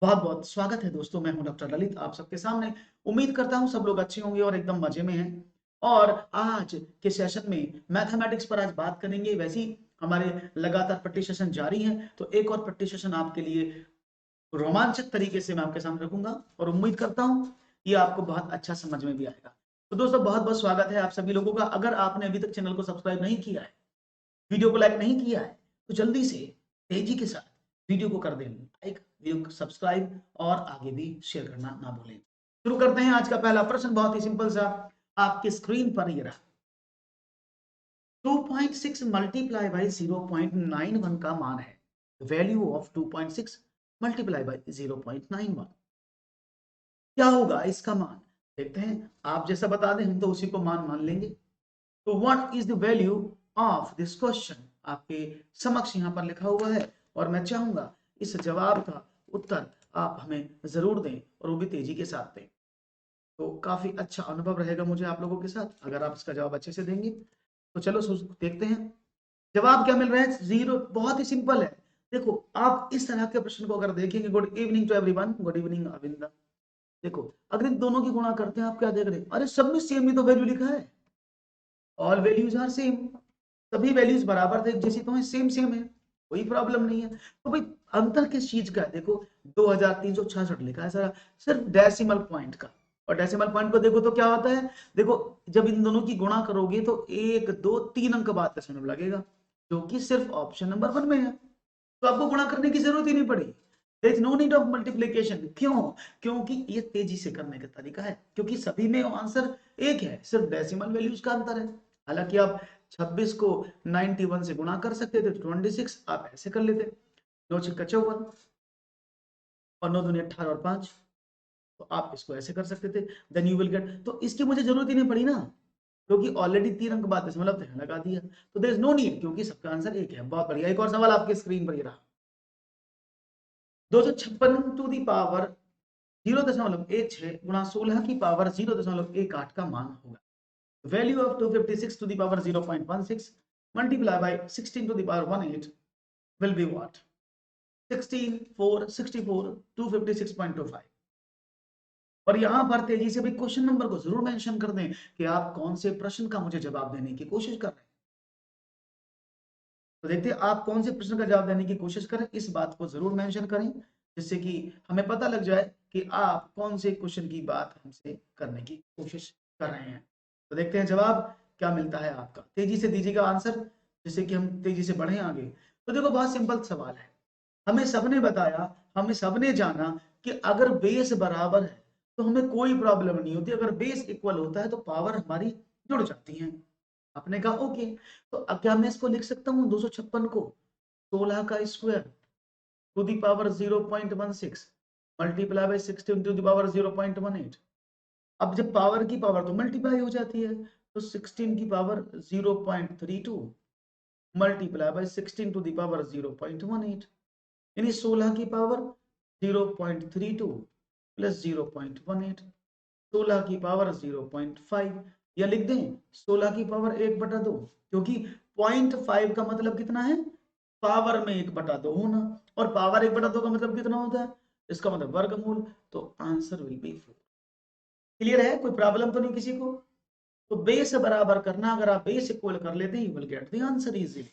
बहुत बहुत स्वागत है दोस्तों। मैं हूं डॉक्टर ललित आप सबके सामने। उम्मीद करता हूं सब लोग अच्छे होंगे और एकदम मजे में हैं। और आज के सेशन में मैथमेटिक्स पर आज बात करेंगे। वैसे ही हमारे लगातार प्रैक्टिस सेशन जारी है, तो एक और प्रैक्टिस सेशन आपके लिए रोमांचक तरीके से मैं आपके सामने रखूंगा और उम्मीद करता हूं ये आपको बहुत अच्छा समझ में भी आएगा। तो दोस्तों बहुत बहुत स्वागत है आप सभी लोगों का। अगर आपने अभी तक चैनल को सब्सक्राइब नहीं किया है, वीडियो को लाइक नहीं किया है, तो जल्दी से तेजी के साथ वीडियो को कर दें लाइक, वीडियो को सब्सक्राइब और आगे भी शेयर करना ना भूलें। शुरू करते हैं। आज का पहला प्रश्न बहुत ही सिंपल सा आपकी स्क्रीन पर ये रहा। 2.6 मल्टीप्लाई बाई 0.91 का मान है। वैल्यू ऑफ 2.6 मल्टीप्लाई बाई 0.91 क्या होगा इसका मान? देखते हैं। आप जैसा बता दें हम तो उसी को मान मान लेंगे। तो what is the value of this question आपके समक्ष यहां पर लिखा हुआ है और मैं चाहूंगा इस जवाब का उत्तर आप हमें जरूर दें और वो भी तेजी के साथ दें। तो काफी अच्छा अनुभव रहेगा मुझे आप लोगों के साथ अगर आप इसका जवाब अच्छे से देंगे। तो चलो देखते हैं जवाब क्या मिल रहा है। जीरो। बहुत ही सिंपल है। देखो आप इस तरह के प्रश्न को अगर देखेंगे, good evening to everyone, good evening अविंदा। देखो अगर इन दोनों की गुणा करते हैं आप क्या देख रहे हैं? अरे सब में सेम ही तो वैल्यू लिखा है। All values are same. सभी वैल्यूज बराबर थे, जैसी तो है, सेम सेम है, कोई प्रॉब्लम नहीं है। तो भाई अंतर किस चीज का है? देखो 2366 लिखा है सर, सिर्फ डेसिमल पॉइंट का। और डेसिमल पॉइंट को देखो तो क्या होता है। देखो जब इन दोनों की गुणा करोगे तो 1 2 3 अंक बाद दशमलव लगेगा, जो कि सिर्फ ऑप्शन नंबर 1 में है। तो आपको गुणा करने की जरूरत ही नहीं पड़ी। There is no need of multiplication. क्यों? क्योंकि ये तेजी से करने का तरीका है, क्योंकि सभी में आंसर एक है, सिर्फ डेसिमल वैल्यूज का अंतर है। हालांकि आप 26 को 91 से गुणा कर सकते थे, 26 आप ऐसे कर लेते, 9 6 54 और 9 दूनी 18 और 5, तो आप इसको ऐसे कर सकते थे। Then you will get. तो इसकी मुझे जरूरत ही नहीं पड़ी ना, क्योंकि ऑलरेडी 3 अंक बाद दशमलव लगा दिया। तो देयर इज नो नीड, क्योंकि सबका आंसर एक है। बहुत बढ़िया। एक और सवाल आपके स्क्रीन पर ये रहा। 256 टू दी पावर 0.16 गुणा 16 की पावर 0.18 का मान होगा। Value of 256 to the power 0.16 multiply by 16 to the power 18 will be what? 16 4 64 256.25। और यहां पर तेजी से भी क्वेश्चन नंबर को जरूर मेंशन कर दें कि आप कौन से प्रश्न का मुझे जवाब देने की कोशिश कर रहे हैं। तो देखते हैं आप कौन से प्रश्न का जवाब देने की कोशिश करें, इस बात को जरूर मेंशन करें, जिससे कि हमें पता लग जाए कि आप कौन से क्वेश्चन की बात हमसे करने की कोशिश कर रहे हैं। तो देखते हैं जवाब क्या मिलता है आपका। तेजी से दीजिएगा आंसर, जिससे कि हम तेजी से बढ़े आगे। तो देखो बहुत सिंपल सवाल है। हमें सबने बताया, हमें सबने जाना कि अगर बेस बराबर है तो हमें कोई प्रॉब्लम नहीं होती। अगर बेस इक्वल होता है तो पावर हमारी जुड़ जाती है। आपने कहा ओके। तो अब क्या मैं इसको लिख सकता हूँ 256 को 16 का square to the power 0.16 multiply by 16 to the power 0.18। अब जब पावर की पावर तो मल्टीप्लाई हो जाती है, तो 16 की power 0.32 multiply by 16 to the power 0.18, यानी 16 की पावर 0.32 प्लस 0.18, 16 की पावर 0.5, या लिख दें 16 की पावर 1/2, क्योंकि 0.5 का मतलब कितना है? पावर में 1/2 होना। और पावर 1/2 का मतलब कितना होता है? इसका मतलब वर्गमूल। तो आंसर विल बी 4। क्लियर है? कोई प्रॉब्लम तो नहीं किसी को? तो बेस बराबर करना, अगर आप बेस इक्वल कर लेते हैं you will get the answer easily.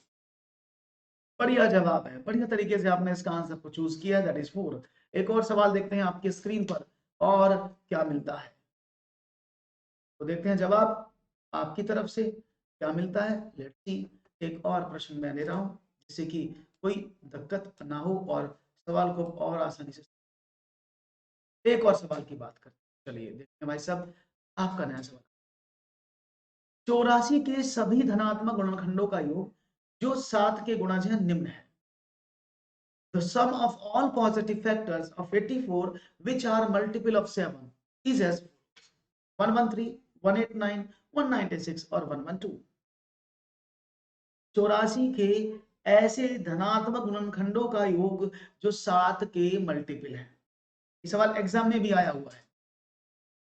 बढ़िया जवाब है, बढ़िया तरीके से आपने इसका आंसर को चूज किया, दैट इज 4। एक और सवाल देखते हैं आपकी स्क्रीन पर और क्या मिलता है। तो देखते हैं जवाब आपकी तरफ से क्या मिलता है। Let's see. एक और प्रश्न मैं ले रहा हूं, जिससे कि कोई दिक्कत ना हो और सवाल को और आसानी से। एक और सवाल की बात करते हैं। चलिए देखते हैं भाई साहब आपका नया सवाल। 84 के सभी धनात्मक गुणनखंडों का योग जो 7 के गुणज है निम्न है। The sum of all positive factors of 84 which are multiple of 7 is as 113, 189, 196 और 112। 84 के ऐसे धनात्मक गुणनखंडों का योग जो 7 के मल्टीपल है। ये सवाल एग्जाम में भी आया हुआ है।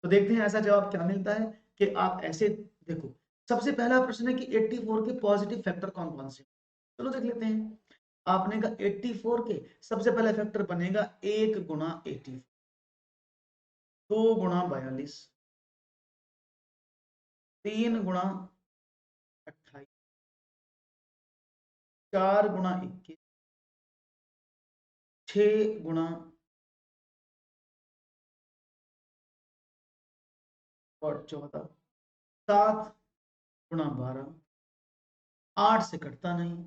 तो देखते हैं ऐसा जवाब क्या मिलता है कि आप ऐसे देखो। सबसे पहला प्रश्न है कि 84 के पॉजिटिव फैक्टर कौन कौन से। चलो देख लेते हैं। आपने कहा 84 के सबसे पहले फैक्टर बनेगा 1 गुणा 84, 2 गुणा 42, 3 गुणा 28, 4 गुणा 21, 6 गुणा और 14, 7 गुणा 12, 8 से कटता नहीं,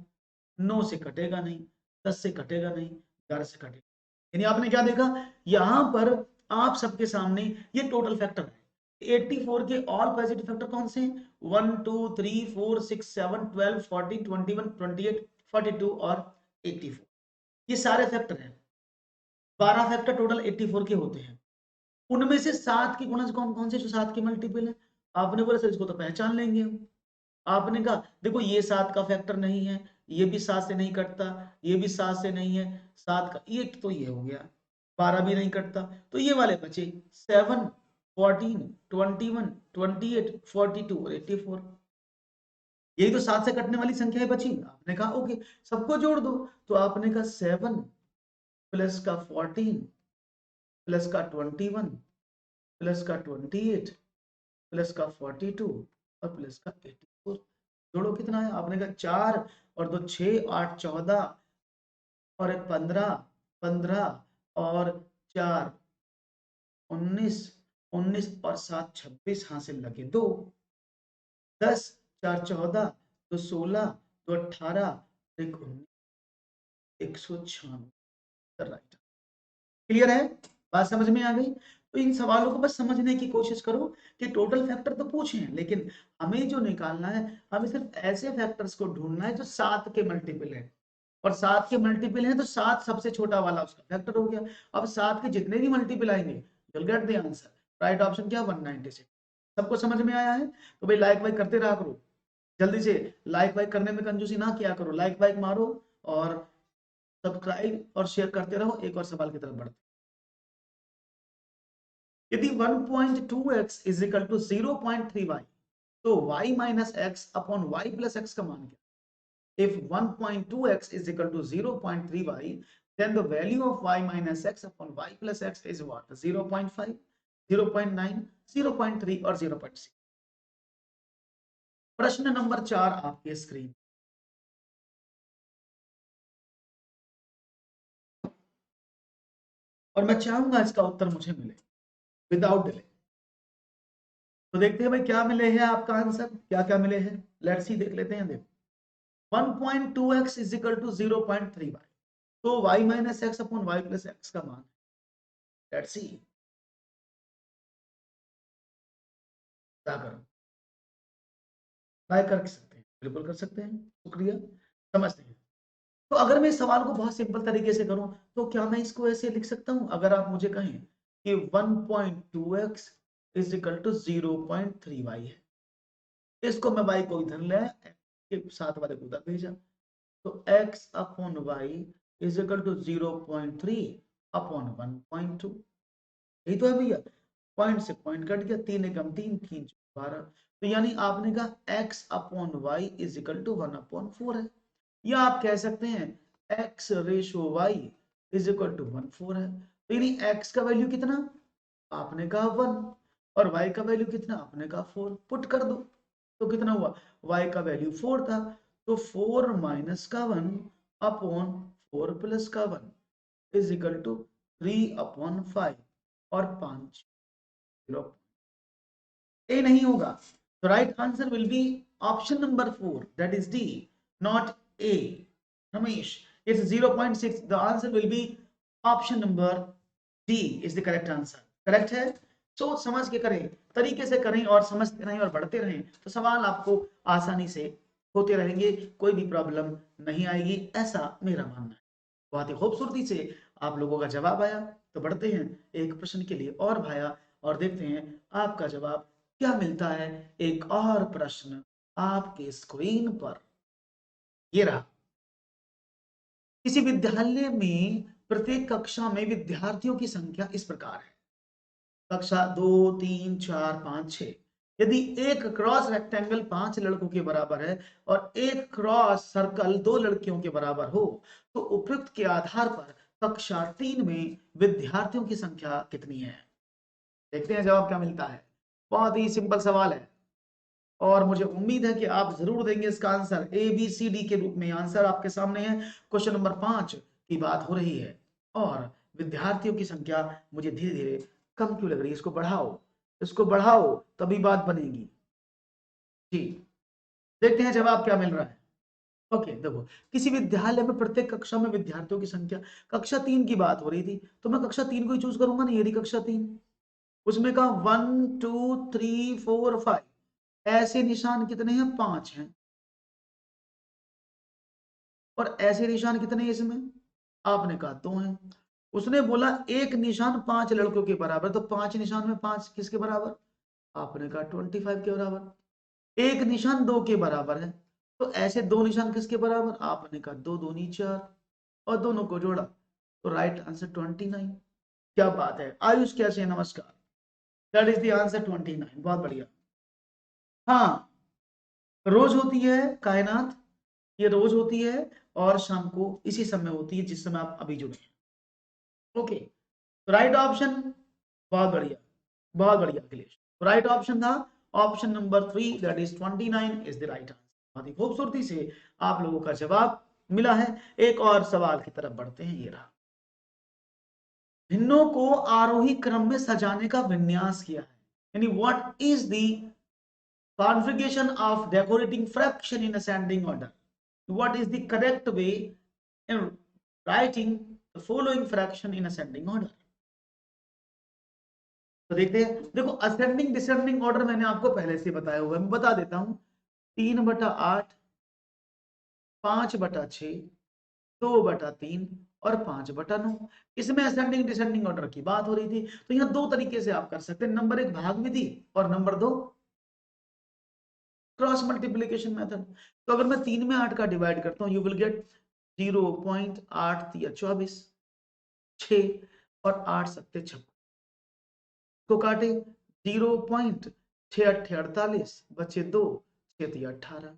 9 से कटेगा नहीं, 10 से कटेगा नहीं, 11 से कटेगा। यानी आपने क्या देखा, यहां पर आप सबके सामने ये टोटल फैक्टर है। 84 के ऑल पॉजिटिव फैक्टर कौन से हैं? 1 2 3 4 6 7 12 14 21 28 42 और 84, ये सारे फैक्टर हैं। 12 फैक्टर टोटल 84 के होते हैं। उनमें से 7 के गुणज कौन कौन से जो 7 के मल्टीपल है? आपने बोला सर इसको तो पहचान लेंगे हम। आपने कहा देखो ये 7 का फैक्टर नहीं है, ये भी 7 से नहीं कटता, ये भी 7 से नहीं है, 7 का ये तो ये हो गया, 12 भी नहीं कटता, तो ये वाले बचे 7 14 21 28 42 और 84। यही तो 7 से कटने वाली संख्याएं बची। आपने कहा ओके सबको जोड़ दो, तो आपने कहा 7 प्लस का 14 प्लस का 21 प्लस का 28 प्लस का 42 और प्लस का 84, जोड़ो कितना है? आपने कहा 4 और 2 6 8 14 और एक 15 15 और 4 19 19 और 7 26, हां से लगे 2 10 4 14 2 16 2 18 1 19 196 राइट। क्लियर है? बात समझ में आ गई? तो इन सवालों को बस समझने की कोशिश करो कि टोटल फैक्टर तो पूछे हैं, लेकिन हमें जो निकालना है, हमें सिर्फ ऐसे फैक्टर्स को ढूंढना है जो 7 के मल्टीपल है, और 7 के मल्टीपल है तो 7 सबसे छोटा वाला उसका फैक्टर हो गया। अब 7 के जितने भी मल्टीपल आएंगे you'll get the answer। Right option क्या? 196। सबको समझ में आया है? तो भाई लाइक वाइक करते रहा करो, जल्दी से लाइक वाइक करने में कंजूसी ना किया करो, लाइक वाइक मारो और सब्सक्राइब और शेयर करते रहो। एक और सवाल की तरफ बढ़ते। यदि 1.2x is equal to 0.3y, तो y minus x upon y plus x का मान क्या? If 1.2x is equal to 0.3y, then the value of y minus x upon y plus x is what? 0.5, 0.9, 0.3 और 0.6। प्रश्न number 4 आपके screen, और मैं चाहूंगा इसका उत्तर मुझे मिले विदाउट डिले। तो देखते हैं भाई क्या मिले हैं आपका आंसर, क्या क्या मिले हैं, लेट्स सी, देख लेते हैं। देखो 1.2x is equal to 0.3y, तो y minus x upon y plus x का मान, लेट्स सी क्या करूं। ट्राई कर सकते हैं, बिल्कुल कर सकते हैं, शुक्रिया, समझते हैं। तो अगर मैं इस सवाल को बहुत सिंपल तरीके से करूं, तो क्या मैं इसको ऐसे लिख सकता हूं? अगर आप मुझे कहें कि 1.2x is equal to 0.3y है, इसको मैं y को इधर ले के साथ वाले को उधर भेजा, तो x upon y is equal to 0.3 upon 1.2, यही तो है भैया। पॉइंट से पॉइंट कट गया, 3 एकम 3 3 12, तो यानी आपने कहा x upon y is equal to 1/4 है, या आप कह सकते हैं x ratio y is equal to 1/4 है। तो यानी x का वैल्यू कितना? आपने कहा 1, और y का वैल्यू कितना? आपने कहा 4, पुट कर दो, तो कितना हुआ? y का वैल्यू 4 था, तो 4 माइनस का 1 अपॉन 4 प्लस का 1 इज इक्वल टू 3/5 और 5 ए नहीं होगा। तो right answer will be option number 4, that is D, not a. Ramesh, it's 0.6, the answer will be option number D is the correct answer. Correct है? सोच समझ के करें, तरीके से करें और समझते रहें और बढ़ते रहें, तो सवाल आपको आसानी से होते रहेंगे, कोई भी प्रॉब्लम नहीं आएगी, ऐसा मेरा मानना है। बहुत ही खूबसूरती से आप लोगों का जवाब आया, तो बढ़ते हैं एक प्रश्न के लिए और भाया, और देखते हैं आपका जवाब क्या मिलता है। एक और प्रश्न आपके स्क्रीन पर, ये रहा। किसी विद्यालय में प्रत्येक कक्षा में विद्यार्थियों की संख्या इस प्रकार है, कक्षा 2 3 4 5 6, यदि एक क्रॉस रेक्टेंगल 5 लड़कों के बराबर है और एक क्रॉस सर्कल 2 लड़कियों के बराबर हो तो उपयुक्त के आधार पर कक्षा 3 में विद्यार्थियों की संख्या कितनी है। देखते हैं जवाब क्या मिलता है। बहुत ही सिंपल सवाल है और मुझे उम्मीद है कि आप जरूर देंगे इसका answer. A B C D के रूप में आंसर आपके सामने है। क्वेश्चन नंबर 5 की बात हो रही है और विद्यार्थियों की संख्या मुझे धीरे धीरे कम क्यों लग रही है। इसको बढ़ाओ तभी बात बनेगी जी। देखते हैं जवाब क्या मिल रहा है। ओके देखो, किसी विद्यालय में प्रत्येक कक्षा में विद्यार्थियों की संख्या, कक्षा 3 की बात हो रही थी तो मैं कक्षा 3 को ही चूज करूंगा ना। ये रही कक्षा 3, उसमें का 1 2 3 4 5 ऐसे निशान कितने हैं, 5 हैं। और ऐसे निशान कितने हैं इसमें, आपने कहा 2 हैं। उसने बोला एक निशान 5 लड़कों के बराबर, तो 5 निशान में 5 किसके बराबर, आपने कहा 25 के बराबर। एक निशान 2 के बराबर है तो ऐसे 2 निशान किसके बराबर, आपने कहा 2 दूनी 4 और दोनों को जोड़ा तो राइट आंसर 29। क्या बात है आयुष, कैसे है, नमस्कार। That is the answer 29। बहुत बढ़िया। हाँ, रोज होती है कायनात, ये रोज होती है और शाम को इसी समय होती है जिस समय आप अभी जुड़े हैं। ओके, तो राइट ऑप्शन, बहुत बढ़िया, बहुत बढ़िया अखिलेश। राइट ऑप्शन था option number 3, that is 29 is the right answer. बहुत ही खूबसूरती से आप लोगों का जवाब मिला है। एक और सवाल की तरफ बढ़ते हैं, ये रहा। भिन्नों को आरोही क्रम में सजाने का विन्यास किया है, यानी what is the configuration of decorating fraction in ascending order. What is the correct way in writing the following fraction in ascending order? तो देखते हैं। देखो असेंडिंग डिसेंडिंग ऑर्डर मैंने आपको पहले से बताया हुआ है, मैं बता देता हूं। 3/8, 5/6, 2/3 और 5/9। इसमें असेंडिंग डिसेंडिंग ऑर्डर की बात हो रही थी तो यहाँ दो तरीके से आप कर सकते हैं। नंबर 1 भाग विधि और नंबर 2 क्रॉस मल्टीप्लीकेशन मेथड। तो अगर मैं 3 में 8 का डिवाइड करता हूं यू विल गेट 0.8 या 24, 6 और 8 सत्ते 56 को काटे 0.6 बचे 2, 6 18,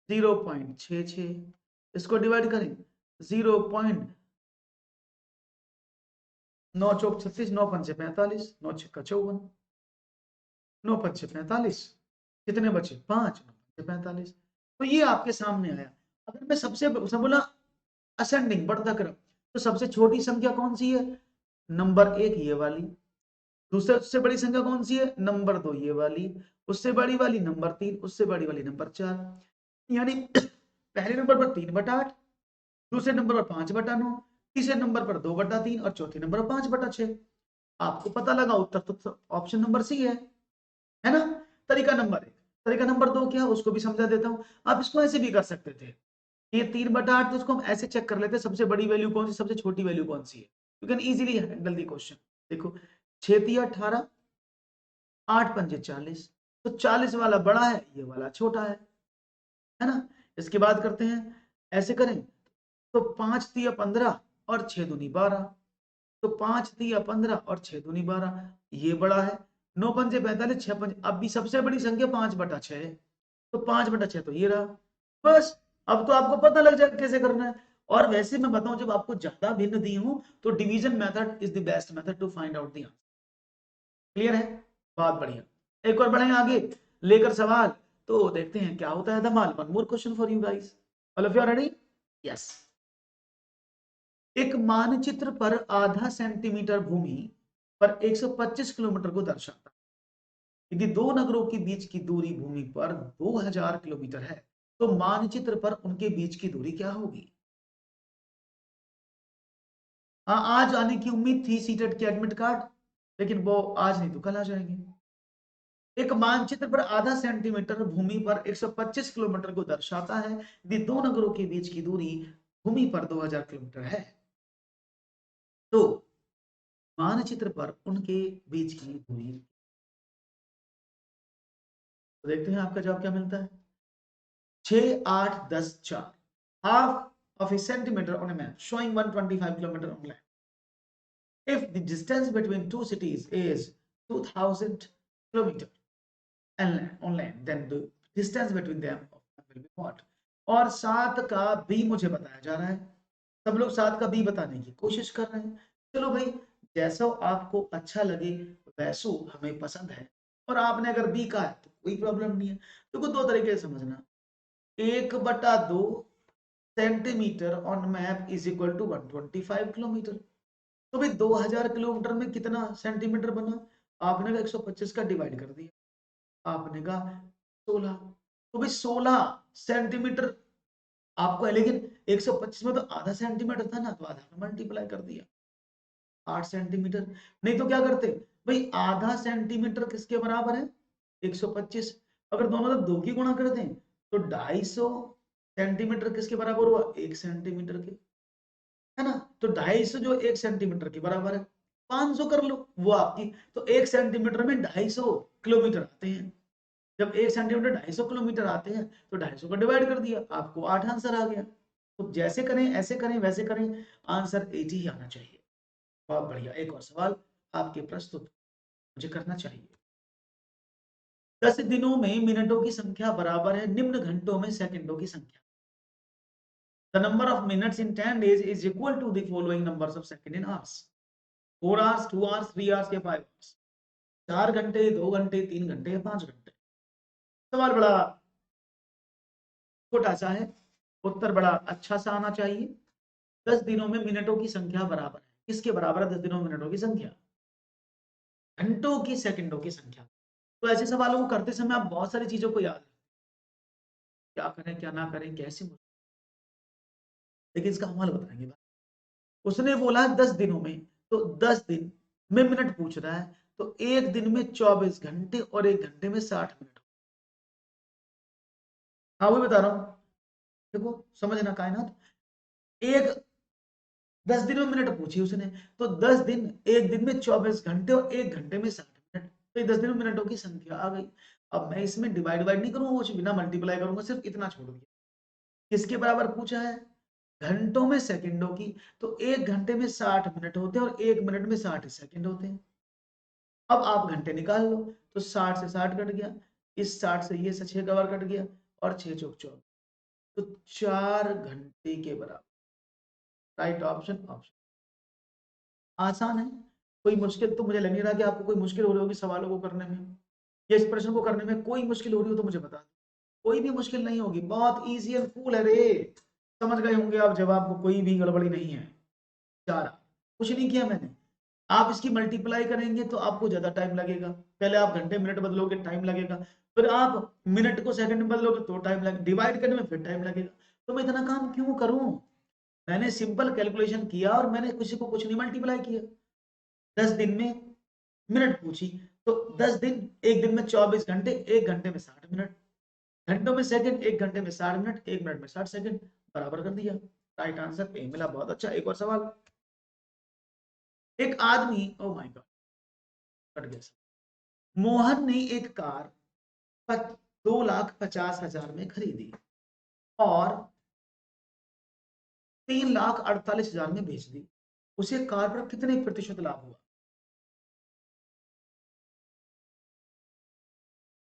0.66 इसको डिवाइड करें 0.9 चौक 36, 9 पंचे 45, 9 छक्का 54, 9 पंचे 45, कितने बचे 5, 9 पंचे 45। तो ये आपके सामने आया। अगर मैं सबसे बोला असेंडिंग बढ़ता क्रम, तो सबसे छोटी संख्या कौन सी है, नंबर 1 ये वाली। दूसरे उससे बड़ी संख्या कौन सी है, नंबर 2 ये वाली। उससे बड़ी वाली नंबर 3, उससे बड़ी वाली नंबर 4। यानी पहले नंबर पर 3/8, दूसरे नंबर पर 5/9, तीसरे नंबर पर 2/3 और चौथे नंबर पर 5/6। आपको पता लगा उत्तर तो ऑप्शन नंबर सी है ना। तरीका नंबर 1। तरीका नंबर 2 क्या है उसको भी समझा देता हूं। आप इसको ऐसे भी कर सकते थे, ये 3/8 तो इसको हम ऐसे चेक कर लेते हैं सबसे बड़ी वैल्यू कौन सी, सबसे छोटी वैल्यू कौन सी है। You can easily handle the question. देखो 6 18, 8 पंजे 40, तो 40 वाला बड़ा है, ये वाला छोटा है ना। इसके बाद करते हैं, ऐसे करें तो 5 तिया 15 और 6 दूनी 12, तो 5 तिया 15 और 6 दूनी 12, ये बड़ा है। 9 पंजे 45, 6 पंजे, अब भी सबसे बड़ी संख्या 5/6 है तो 5/6 तो ये रहा। बस अब तो आपको पता लग जाएगा कैसे करना है। और वैसे मैं बताऊं जब आपको ज्यादा भिन्न दी हूं तो division method is the best method to find out the answer. Clear है, बहुत बढ़िया। एक और बढ़े आगे लेकर सवाल, तो देखते हैं क्या होता है धमाल। One more question for you guys, all of you are ready. Yes. एक मानचित्र पर आधा सेंटीमीटर भूमि पर 125 किलोमीटर को दर्शाता है। यदि दो नगरों के बीच की दूरी भूमि पर 2000 किलोमीटर है तो मानचित्र पर उनके बीच की दूरी क्या होगी। हाँ, आज आने की उम्मीद थी सीटेट के एडमिट कार्ड, लेकिन वो आज नहीं तो कल आ जाएंगे। एक मानचित्र पर आधा सेंटीमीटर भूमि पर 125 किलोमीटर को दर्शाता है यदि दो नगरों के बीच की दूरी भूमि पर 2000 किलोमीटर है तो मानचित्र पर उनके बीच की दूरी। तो देखते हैं आपका जवाब क्या मिलता है। 6 8 10 4 half of a centimetre on a map showing 125 kilometre on land. If the distance between two cities is 2000 kilometers, online then the distance between them will be what. और 7 का b मुझे बताया जा रहा है, सब लोग 7 का b बताने की कोशिश कर रहे हैं। चलो भाई, जैसा आपको अच्छा लगे वैसो हमें पसंद है, और आपने अगर b कहा है तो कोई प्रॉब्लम नहीं है। देखो दो तरीके से समझना, 1/2 centimetre on map is equal to 125 kilometre. तो भाई 2000 किलोमीटर में कितना सेंटीमीटर बना, आपने कहा 125 का डिवाइड कर दिया, आपने कहा 16, तो भाई 16 सेंटीमीटर आपको है, लेकिन 125 में तो आधा सेंटीमीटर था ना, तो आधा में मल्टीप्लाई कर दिया 8 सेंटीमीटर। नहीं तो क्या करते भाई, आधा सेंटीमीटर किसके बराबर है 125, अगर दोनों तरफ 2 की गुणा कर दें तो 250 सेंटीमीटर किसके बराबर हुआ 1 सेंटीमीटर के, है ना। तो 250 जो 1 सेंटीमीटर के बराबर है, 500 कर लो वो आपकी। तो 1 सेंटीमीटर में 250 किलोमीटर आते हैं, जब 1 सेंटीमीटर 250 किलोमीटर आते हैं तो 250 का डिवाइड कर दिया, आपको 8 आंसर आ गया। तो जैसे करें ऐसे करें वैसे करें, आंसर 80 ही आना चाहिए। बहुत बढ़िया, एक और सवाल आपके प्रस्तुत मुझे करना चाहिए। 10 दिनों में मिनटों की संख्या बराबर है निम्न घंटों में सेकंडों की संख्या। The number of minutes in 10 days is equal to the following numbers of seconds in hours. 4 hours, 2 hours, 3 hours या 5 hours। 4 घंटे, 2 घंटे, 3 घंटे या 5 घंटे। सवाल बड़ा छोटा सा है, उत्तर बड़ा अच्छा सा आना चाहिए। 10 दिनों में मिनटों की संख्या बराबर है, किसके बराबर है 10 दिनों में मिनटों की संख्या, घंटों की सेकंडों की संख्या। तो ऐसे सवालों को करते समय आप बहुत सारी चीजों को याद रखें, क्या करें क्या ना करें कैसे, लेकिन इसका हम हल बताएंगे। उसने बोला 10 दिनों में, तो 10 दिन में मिनट पूछ रहा है, तो एक दिन में 24 घंटे और एक घंटे में 60 मिनट। हाँ वही बता रहा हूं, देखो समझना कायनात, एक 10 दिन में मिनट पूछी उसने, तो 10 दिन, एक दिन में 24 घंटे और एक घंटे में 60 मिनट, तो ये 10 दिन में मिनटों की संख्या आ गई। अब मैं इसमें डिवाइड नहीं करूंगा, वो बिना मल्टीप्लाई करूंगा, सिर्फ इतना छोड़ दिया। किसके बराबर पूछा है, घंटों में सेकंडों की, तो एक घंटे में 60 मिनट होते हैं और एक मिनट में 60 सेकंड होते हैं। अब आप घंटे निकाल लो, तो 60 से 60 कट गया, इस 60 से ये 6 का बार कट गया, और 6 चौक 24, तो 4 घंटे के बराबर। राइट ऑप्शन, ऑप्शन आसान है, कोई मुश्किल तो मुझे लग नहीं रहा कि आपको कोई मुश्किल हो रही होगी सवालों को करने में, या इस प्रश्न को करने में कोई मुश्किल हो रही हो तो मुझे बता दो। कोई भी मुश्किल नहीं होगी, बहुत इजी एंड कूल है रे, समझ गए होंगे आप, जवाब को कोई भी गड़बड़ी नहीं है। 4, कुछ नहीं किया मैंने। आप इसकी मल्टीप्लाई करेंगे तो आपको ज्यादा टाइम लगेगा, पहले आप घंटे मिनट बदलोगे टाइम लगेगा, फिर आप मिनट को सेकंड में बदलोगे तो टाइम लगेगा, डिवाइड करने में फिर टाइम लगेगा। तो मैं इतना काम क्यों करूं, मैंने सिंपल कैलकुलेशन किया और मैंने किसी को कुछ नहीं मल्टीप्लाई किया। 10 दिन में मिनट पूछी, तो 10 दिन, एक दिन में 24 घंटे, एक घंटे में 60 मिनट, घंटों में सेकंड, एक घंटे में 60 मिनट, एक मिनट में 60 सेकंड, बराबर कर दिया। राइट आंसर ए मिला, बहुत अच्छा। एक और सवाल, एक आदमी, ओ माय गॉड कट गया। मोहन ने एक कार 2,50,000 में खरीदी और 3,48,000 में बेच दी, उसे कार पर कितने प्रतिशत लाभ हुआ,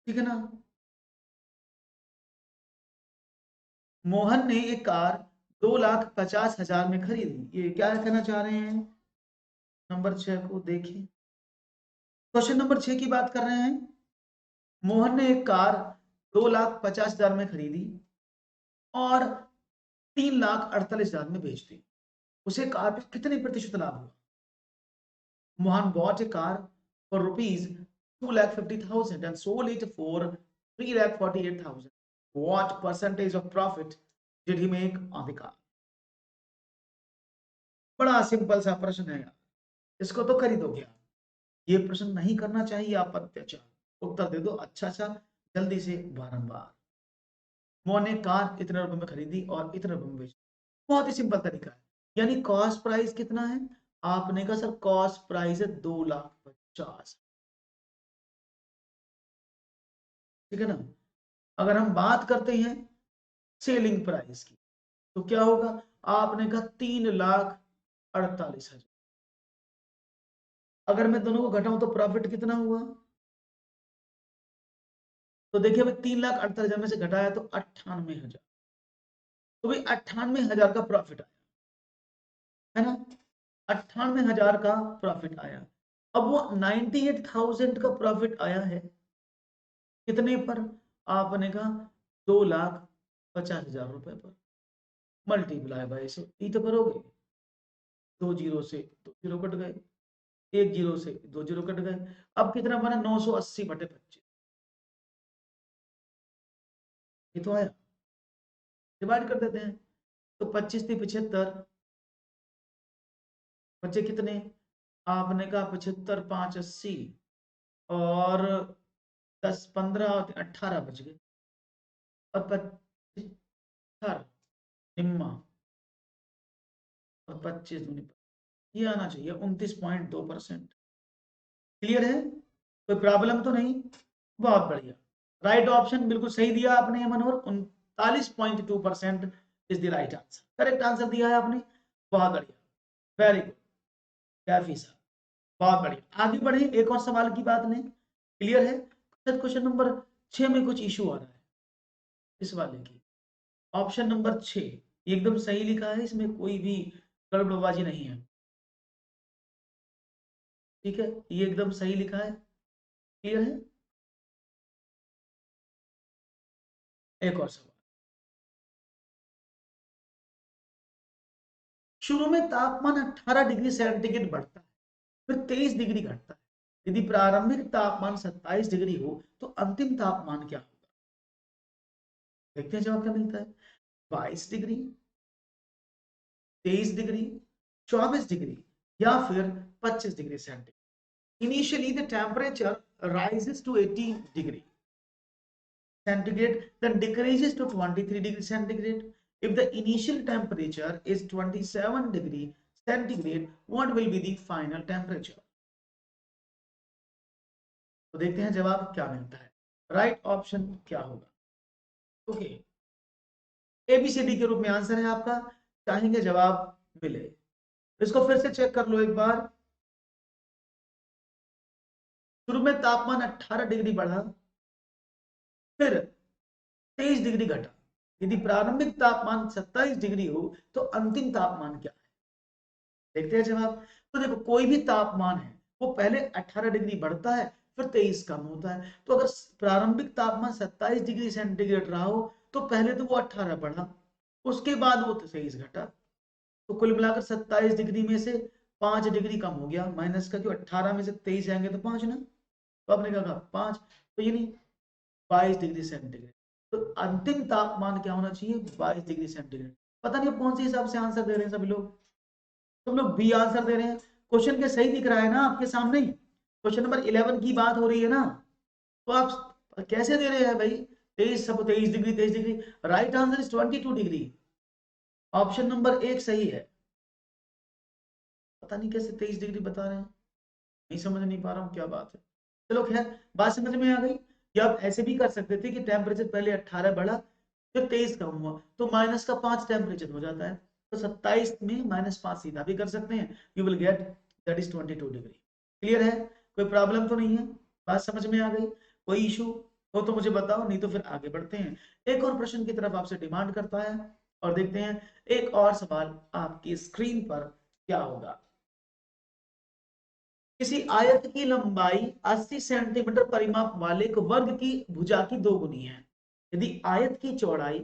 ठीक है ना। मोहन ने एक कार 2,50,000 में खरीदी, ये क्या कहना चाह रहे हैं, नंबर 6 को देखिए, क्वेश्चन नंबर 6 की बात कर रहे हैं। मोहन ने एक कार 2,50,000 में खरीदी और 3,48,000 में बेच दी, उसे कार पर कितने प्रतिशत लाभ हुआ। Mohan bought a car for rupees 2,50,000 and sold it for 3,48,000. What percentage of profit did he make on the car? बड़ा सिंपल सा प्रश्न है यार, इसको तो कर ही दोगे आप। ये प्रश्न नहीं करना चाहिए आप अत्याचार, उत्तर दे दो अच्छा सा जल्दी से बारंबार। मोहन ने कार इतने रुपए में खरीदी और इतने रुपए में बेची, बहुत ही सिंपल तरीका है। यानी कॉस्ट प्राइस कितना है, आपने कहा सर कॉस्ट प्राइस है 2,50,000, ठीक है ना। अगर हम बात करते हैं सेलिंग प्राइस की, तो क्या होगा, आपने कहा 3,48,000, अगर मैं दोनों को घटाऊं तो प्रॉफिट कितना हुआ, तो देखिए भाई 3,68,000 में से घटाया तो 98,000, तो भाई 98,000 का प्रॉफिट आया, है ना, 98,000 का प्रॉफिट आया। अब वो 98,000 का प्रॉफिट आया है कितने पर, आपने कहा 2,50,000 रुपए पर, मल्टीप्लाई बाय से ई तो करोगे, 2 जीरो से 2 जीरो कट गए, 1 जीरो से 2 जीरो कट गए, अब कितना बना 980/25, ये तो आया, डिवाइड कर देते हैं, तो 25 थी 75, बचे कितने, आपने कहा 75 5 80, और 10 15 और 18 बच गए, और 25 निम्मा, और 25 दूनी, ये आना चाहिए 29.2%। क्लियर है, कोई प्रॉब्लम तो नहीं, बहुत बढ़िया, राइट ऑप्शन बिल्कुल सही दिया आपने मनोहर, 39.2% is the right answer, correct answer दिया है आपने, बहुत बढ़िया, वेरी गुड कैफी साहब, बहुत बढ़िया। आगे बढ़े, एक और सवाल की बात नहीं, क्लियर है, क्वेश्चन नंबर 6 में कुछ इशू आ रहा है इस वाले की, ऑप्शन नंबर 6 एकदम सही लिखा है, इसमें कोई भी गड़बड़बाजी नहीं है, ठीक है, ये एकदम सही लिखा है, क्लियर है। एक और सवाल, शुरू में तापमान 18 डिग्री सेंटीग्रेड बढ़ता है, फिर 23 डिग्री घटता है, यदि प्रारंभिक तापमान 27 डिग्री हो तो अंतिम तापमान क्या होगा, देखते हैं जवाब क्या मिलता है, 22 डिग्री, 23 डिग्री, 24 डिग्री, या फिर 25 degree centigrade. Initially the temperature rises to 18 degree centigrade, then decreases to 23 degree centigrade. If the initial temperature is 27 degree centigrade, what will be the final temperature? तो देखते हैं जवाब क्या मिलता है, राइट ऑप्शन क्या होगा, ओके, एबीसीडी के रूप में आंसर है आपका, चाहेंगे जवाब मिले, इसको फिर से चेक कर लो एक बार, शुरू में तापमान 18 डिग्री बढ़ा, फिर 23 डिग्री घटा, यदि प्रारंभिक तापमान 27 डिग्री हो तो अंतिम तापमान क्या है, देखते हैं जवाब। तो देखो कोई भी तापमान है वो पहले 18 डिग्री बढ़ता है, फिर 23 कम होता है, तो अगर प्रारंभिक तापमान 27 डिग्री सेंटीग्रेड रहा हो तो पहले तो वो 18 बढ़ा, उसके बाद वो 23 घटा, तो कुल मिलाकर 27 डिग्री में से 5 डिग्री कम हो गया, माइनस का, क्यों 18 में से 23 जाएंगे तो 5 ना, तो आपने कहा 5, तो ये नहीं 22 डिग्री सेंटीग्रेड, तो अंतिम तापमान क्या होना चाहिए 22 डिग्री सेंटीग्रेड। पता नहीं कौन से हिसाब से आंसर दे रहे हैं सभी लोग, तुम लोग बी आंसर दे रहे हैं, क्वेश्चन के सही दिख रहा है ना आपके सामने, क्वेश्चन नंबर 11 की बात हो रही है ना, तो आप कैसे दे रहे हैं भाई, 23 सब 23 degree 23 degree, right answer is 22 degree, option number 1 सही है, पता नहीं कैसे 23 डिग्री बता रहे हैं, नहीं समझ नहीं पा रहा हूँ क्या बात है, चलो खैर बात समझ में आ गई। या आप ऐसे भी कर सकते थे कि टेम्परेचर पहले 18 बढ़ा फिर 23 कम हुआ, तो माइनस का 5 टेम्परेचर हो जाता है, तो 27 में -5 सीधा भी कर सकते हैं, you will get that is 22 degree. Clear है, कोई प्रॉब्लम तो नहीं है, बात समझ में आ गई, कोई इशू हो तो मुझे बताओ, नहीं तो फिर आगे बढ़ते हैं, एक और प्रश्न की तरफ आपसे डिमांड करता है, और देखते हैं एक और सवाल आपकी स्क्रीन पर क्या होगा। किसी आयत की लंबाई 80 सेंटीमीटर परिमाप वाले एक वर्ग की भुजा की दोगुनी है, यदि आयत की चौड़ाई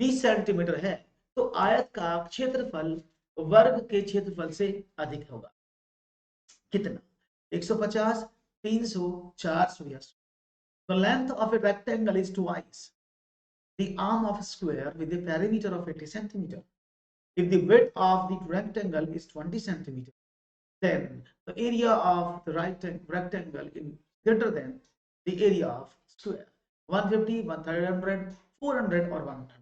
20 सेंटीमीटर है तो आयत का क्षेत्रफल वर्ग के क्षेत्रफल से अधिक होगा, कितना, 150, 300, 400 या 100। The length of a rectangle is twice the arm of a square with a perimeter of 80 centimeter. If the width of the rectangle is 20 centimeter, then the area of the rectangle is greater than the area of square, 150, 100, 400 और 100।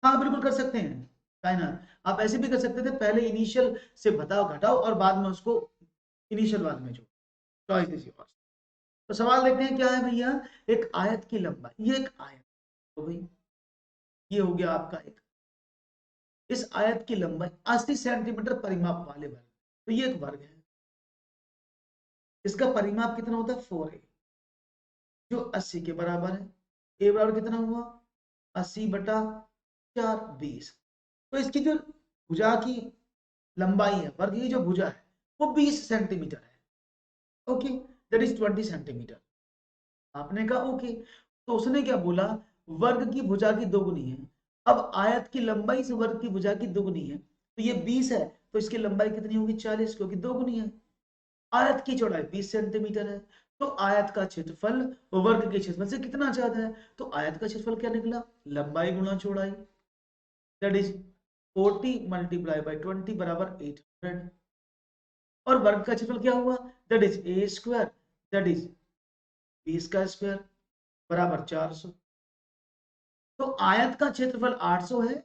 हाँ बिल्कुल कर सकते हैं, ना आप ऐसे भी कर सकते थे, पहले इनिशियल से बताओ घटाओ और बाद में उसको इनिशियल वाले में जो, चॉइस इज योर्स। तो सवाल देखते हैं क्या है भैया, एक आयत की लंबाई, ये एक आयत, तो भाई ये हो गया आपका एक, इस आयत की लंबाई 80 सेंटीमीटर परिमाप वाले वर्ग, तो ये एक वर्ग है, इसका परिमाप कितना होता है 4a, जो 80 के बराबर है। a बराबर कितना हुआ 80 बटा 4 20। तो इसकी जो भुजा की लंबाई है, वर्ग की जो भुजा है वो 20 सेंटीमीटर है। Okay, that is 20 centimetre. आपने कहा ओके, तो उसने क्या बोला, वर्ग की भुजा की दोगुनी है। अब आयत की लंबाई से वर्ग की भुजा की दोगुनी है, तो ये 20 है, तो इसकी लंबाई कितनी होगी 40, क्योंकि दोगुनी है। आयत की चौड़ाई 20 सेंटीमीटर है, तो आयत का क्षेत्रफल वर्ग के क्षेत्रफल से कितना ज्यादा है, तो आयत का क्षेत्रफल क्या निकला, लंबाई गुणा चौड़ाई, दैट इज 40 मल्टीप्लाई बाई 20 बराबर 800। और वर्ग का क्षेत्रफल क्या हुआ, that is a square, that is 20 का स्क्वायर बराबर 400। तो आयत का क्षेत्रफल 800 है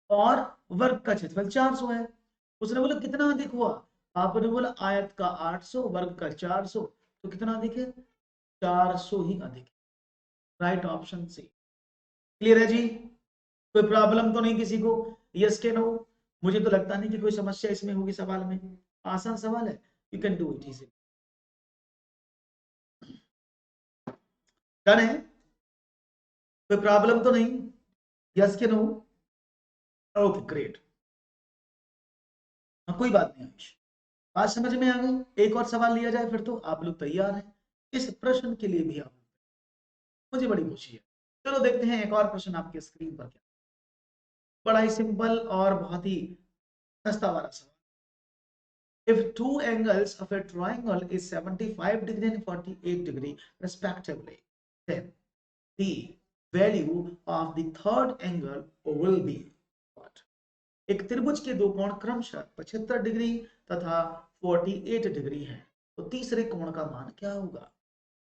और वर्ग का क्षेत्रफल 400 है। उसने बोला कितना अधिक हुआ, आपने बोला आयत का 800 वर्ग का 400, तो कितना अधिक है 400 ही अधिक है। Right option C. क्लियर है जी, कोई प्रॉब्लम तो नहीं किसी को, यस के नो। मुझे तो लगता नहीं कि कोई समस्या इसमें होगी सवाल में, आसान सवाल है, you can do it easy. Done है, कोई प्रॉब्लम तो नहीं, यस के नो, ओके ग्रेट। हाँ कोई बात नहीं आयुष, बात समझ में आ गई। एक और सवाल लिया जाए फिर तो आप लोग तैयार हैं इस प्रश्न के लिए भी, आप मुझे बड़ी खुशी है। चलो देखते हैं एक और प्रश्न आपके स्क्रीन पर क्या, बड़ा ही सिंपल और बहुत ही सस्ता वाला सवाल। If two angles of a triangle is 75 degree and 48 degree respectively, then the value of the third angle will be what? एक त्रिभुज के दो कोण क्रमशः 75 डिग्री तथा 48 डिग्री है, तो तीसरे कोण का मान क्या होगा।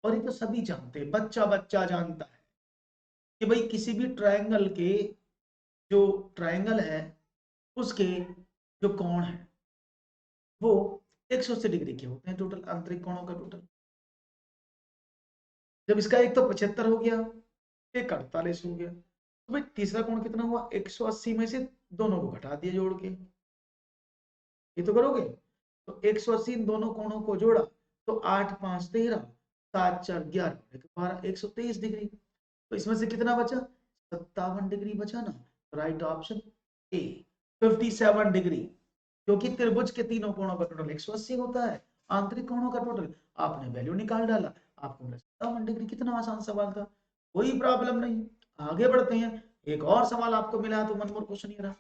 और ये तो सभी जानते हैं, बच्चा बच्चा जानता है कि भाई किसी भी ट्रायंगल के जो ट्रायंगल है उसके जो कोण है वो 180 डिग्री के होते हैं, टोटल आंतरिक कोणों का टोटल। जब इसका एक तो 75 हो गया, एक 48 हो गया, तो भाई तीसरा कोण कितना हुआ 180 में से दोनों को घटा दिया जोड़ के, ये तो करोगे। तो 180 दोनों कोणों को जोड़ा तो 8 5 13, 7 4 11 12 123 डिग्री। तो इसमें से कितना बचा 57 डिग्री बचा ना, राइट ऑप्शन ए 57 डिग्री, क्योंकि त्रिभुज के तीनों कोणों का टोटल 180 होता है, आंतरिक कोणों का टोटल आपने वैल्यू निकाल डाला, आपको मिला 57 डिग्री। कितना आसान सवाल था, कोई प्रॉब्लम नहीं। आगे बढ़ते हैं, एक और सवाल आपको मिला तो मन मोर क्वेश्चन ये रहा,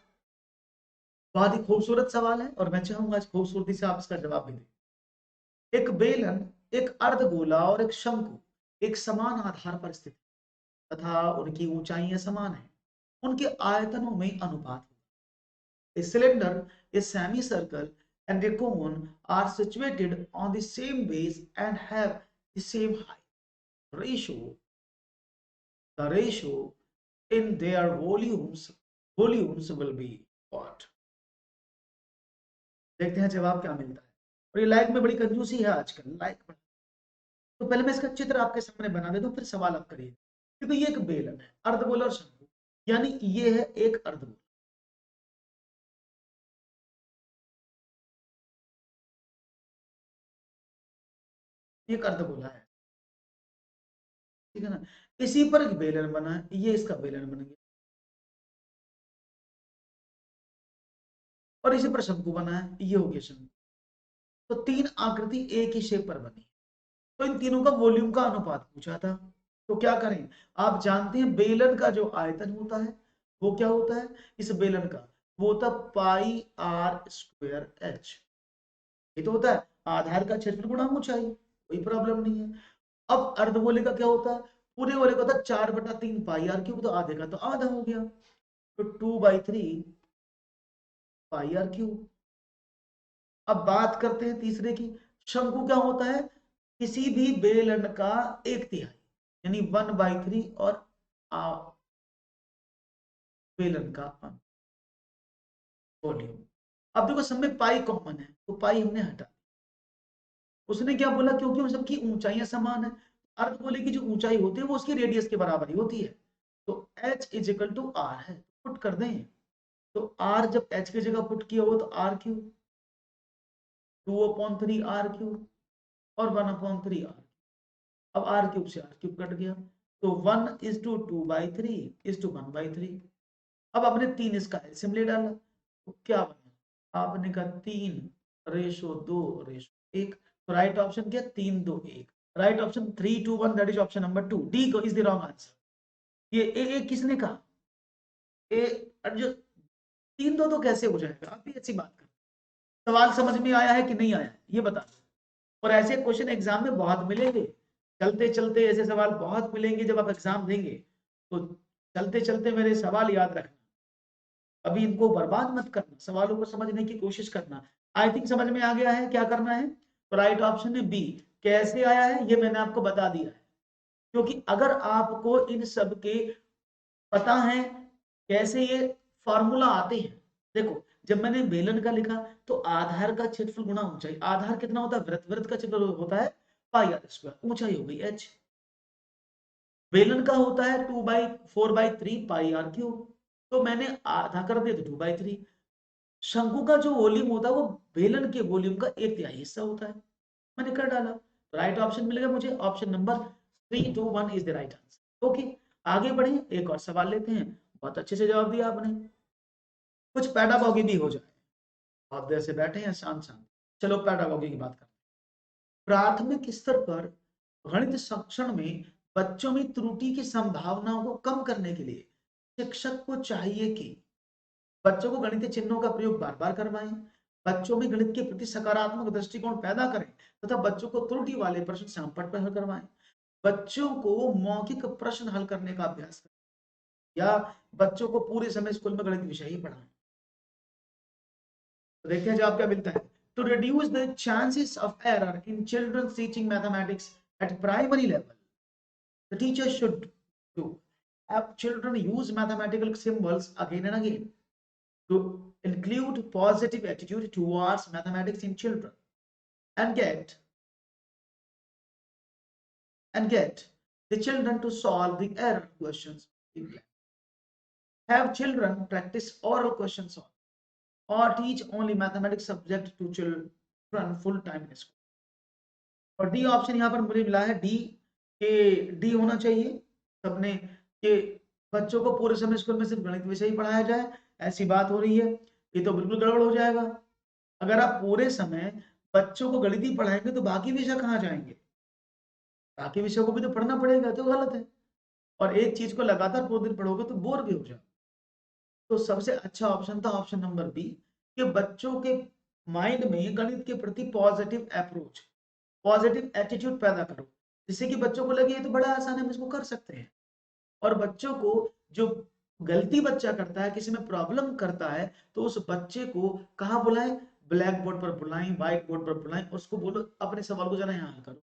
बहुत ही खूबसूरत सवाल है और मैं चाहूंगा आज खूबसूरती से आप इसका जवाब भी दें। एक बेलन, एक अर्धगोला और एक शंकु एक समान आधार पर स्थित तथा उनकी ऊंचाइयां समान है, उनके आयतनों में अनुपात। A cylinder, a semicircle, and a cone are situated on the same base and have the same height. Ratio, the ratio in their volumes will be what? देखते हैं जवाब क्या मिलता है। और ये लाइक में बड़ी कंजूसी है आजकल, लाइक में। तो पहले मैं इसका चित्र आपके सामने बना देता हूँ, फिर सवाल आप करिए। देखो ये एक बेलन है, अर्धगोला और शंकु, यानी ये है एक अर्धगोला, एक अर्धगोला है, ठीक है ना। इसी पर एक बेलन बना है, ये इसका बेलन बन गया, और इसी पर शंकु बना है, ये हो गया शंकु। तो तीन आकृति एक ही शेप पर बनी, तो इन तीनों का वॉल्यूम का अनुपात पूछा था। तो क्या करें, आप जानते हैं बेलन का जो आयतन होता है वो क्या होता है, इस बेलन का वो होता पाई आर स्क्वायर एच, ये तो होता है आधार का क्षेत्रफल गुणा ऊंचाई, कोई प्रॉब्लम नहीं है। अब अर्धगोले का क्या होता है, पूरे गोले का होता है 4/3 पाई आर क्यूब, तो आधे का तो आधा हो गया, तो 2/3 पाई आर क्यूब। अब बात करते हैं तीसरे की, शंकु क्या होता है, किसी भी बेलन का एक तिहाई, यानी 1/3, और बेलन का वॉल्यूम। अब देखो सब में पाई कॉमन है, तो पाई हमने हटा, उसने क्या बोला क्योंकि उन सबकी ऊंचाइयां समान है, अर्धगोले की जो ऊंचाई होती है वो उसकी रेडियस के बराबर ही होती है, तो h is equal to r है, पुट कर दें। तो r जब h की जगह पुट किया हो तो r क्यूब 2/3 r क्यूब, और 1/3 r। अब r क्यूब से r क्यूब कट गया, तो 1:2/3 अब आपने 3 इसका एलसीएम ले डाला, तो क्या बना, आपने कहा 3:2:1। तो राइट ऑप्शन क्या, 3:2:1। Right option 3:2:1, that is option number 2, D is the wrong answer. ये ए किसने कहा, ए जो 3:2 तो कैसे हो जाएगा, आप भी अच्छी बात कर। सवाल समझ में आया है कि नहीं आया, ये बता। और ऐसे क्वेश्चन एग्जाम में बहुत मिलेंगे, चलते चलते ऐसे सवाल बहुत मिलेंगे जब आप एग्जाम देंगे, तो चलते चलते मेरे सवाल याद रखना, अभी इनको बर्बाद मत करना, सवालों को समझने की कोशिश करना। आई थिंक समझ में आ गया है क्या करना है। तो राइट ऑप्शन है बी। कैसे आया है ये मैंने आपको बता दिया है, क्योंकि अगर आपको इन सब के पता है कैसे ये फॉर्मूला आते हैं। देखो जब मैंने बेलन का लिखा तो आधार का क्षेत्रफल गुणा ऊंचाई, आधार कितना होता है, वृत्त का क्षेत्रफल होता है पाई आर स्क्वायर, ऊंचाई हो गई h। बेलन का होता है 2/4/3 पाई आर क्यूब, तो मैंने आधा कर दिया तो 2/3। शंकु का जो वॉल्यूम होता है वो बेलन के वॉल्यूम का 1/3 हिस्सा होता है, मैंने कर डाला, राइट ऑप्शन मिलेगा मुझे, option number 3:2:1 is the right answer. Okay, आगे बढ़े, एक और सवाल लेते हैं। बहुत अच्छे से जवाब दिया आपने, कुछ पैडागॉजी भी हो जाए, बहुत देर से बैठे हैं शांत शांत। चलो पैडागॉजी की बात करते हैं। प्राथमिक स्तर पर गणित शिक्षण में बच्चों में त्रुटि की संभावनाओं को कम करने के लिए शिक्षक को चाहिए कि बच्चों को गणितीय चिन्हों का प्रयोग बार बार करवाएं, बच्चों में गणित के प्रति सकारात्मक दृष्टिकोण पैदा करें तथा बच्चों को त्रुटि वाले प्रश्न संपट पर हल करवाएं, बच्चों को मौखिक प्रश्न हल करने का अभ्यास करें, या बच्चों को पूरे समय स्कूल में गणित विषय ही पढ़ाएं। तो देखते हैं जवाब क्या मिलता है। To reduce the chances of error in children's teaching mathematics at primary level, the teacher should do have children use mathematical symbols again and again to include positive attitude towards mathematics in children and get the children to solve the error questions. Have children practice oral question solving or teach only mathematics subject to children full time in school. और D option यहाँ पर मुझे मिला है, D के D होना चाहिए सबने, कि बच्चों को पूरे समय स्कूल में सिर्फ गणित विषय ही पढ़ाया जाए, ऐसी बात हो रही है, ये तो बिल्कुल गड़बड़ हो जाएगा। अगर आप पूरे समय बच्चों को गणित ही पढ़ाएंगे तो बाकी विषय कहाँ जाएंगे, बाकी विषयों को भी तो पढ़ना पड़ेगा, तो गलत है। और एक चीज को लगातार पूरे दिन पढ़ोगे तो बोर भी हो जाओ। तो सबसे अच्छा ऑप्शन था ऑप्शन नंबर बी, कि बच्चों के माइंड में गणित के प्रति पॉजिटिव अप्रोच, पॉजिटिव एटीट्यूड पैदा करो, जिससे कि बच्चों को लगे ये तो बड़ा आसान है, हम इसको कर सकते हैं। और बच्चों को जो गलती बच्चा करता है, किसी में प्रॉब्लम करता है, तो उस बच्चे को कहाँ बुलाएं, ब्लैक बोर्ड पर बुलाएं, व्हाइट बोर्ड पर बुलाएं, उसको बोलो अपने सवाल को जरा यहाँ हल करो,